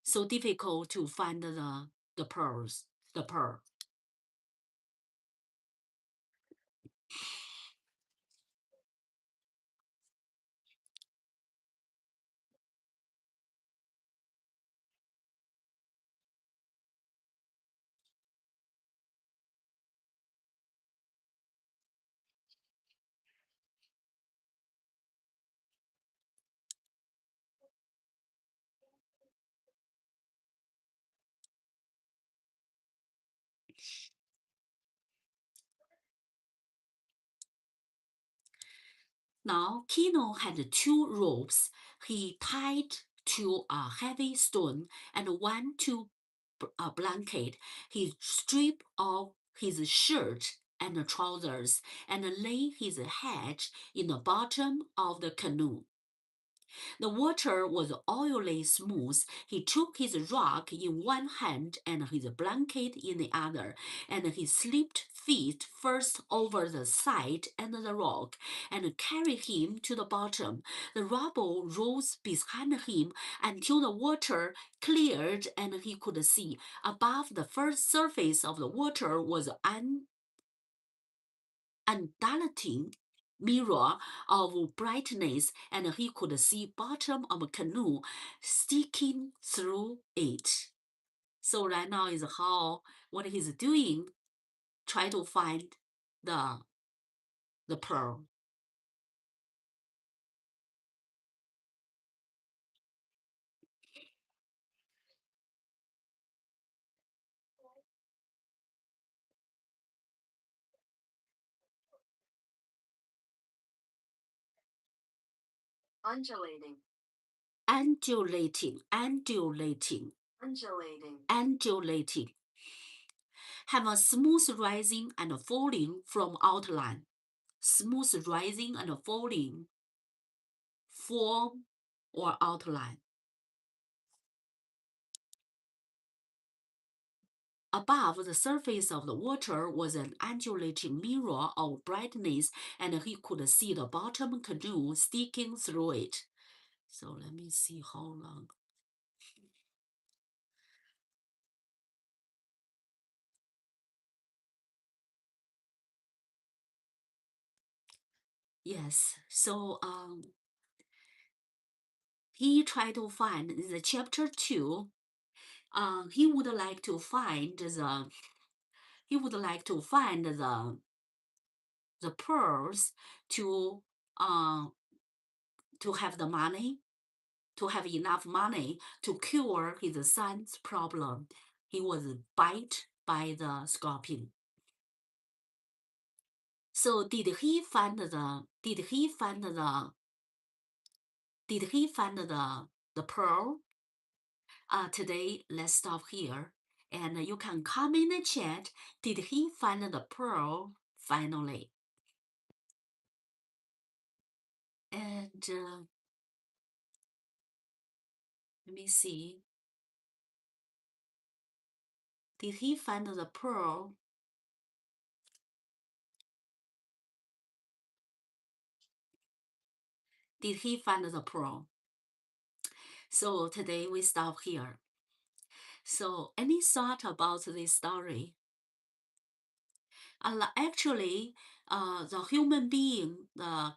so difficult to find the pearls, the pearl. Now, Kino had 2 ropes he tied to a heavy stone and one to a blanket. He stripped off his shirt and trousers and lay his head in the bottom of the canoe. The water was oily smooth. He took his rock in one hand and his blanket in the other, and he slipped feet first over the side and the rock, and carried him to the bottom. The rubble rose behind him until the water cleared and he could see. Above the first surface of the water was an undulating mirror of brightness, and he could see bottom of a canoe sticking through it. So right now is how what he's doing, try to find the pearl. Undulating. Undulating, undulating, Undulating. undulating. Have a smooth rising and falling from outline. Smooth rising and falling form or outline. Above the surface of the water was an undulating mirror of brightness, and he could see the bottom canoe sticking through it. So let me see how long. Yes, so he tried to find in the chapter 2. He would like to find the pearls to have the money, to have enough money to cure his son's problem. He was bitten by the scorpion. So did he find the pearl? Today let's stop here, and you can comment in the chat. Did he find the pearl finally? And let me see. Did he find the pearl? Did he find the pearl? So today we stop here. So any thought about this story? Actually, the human being, the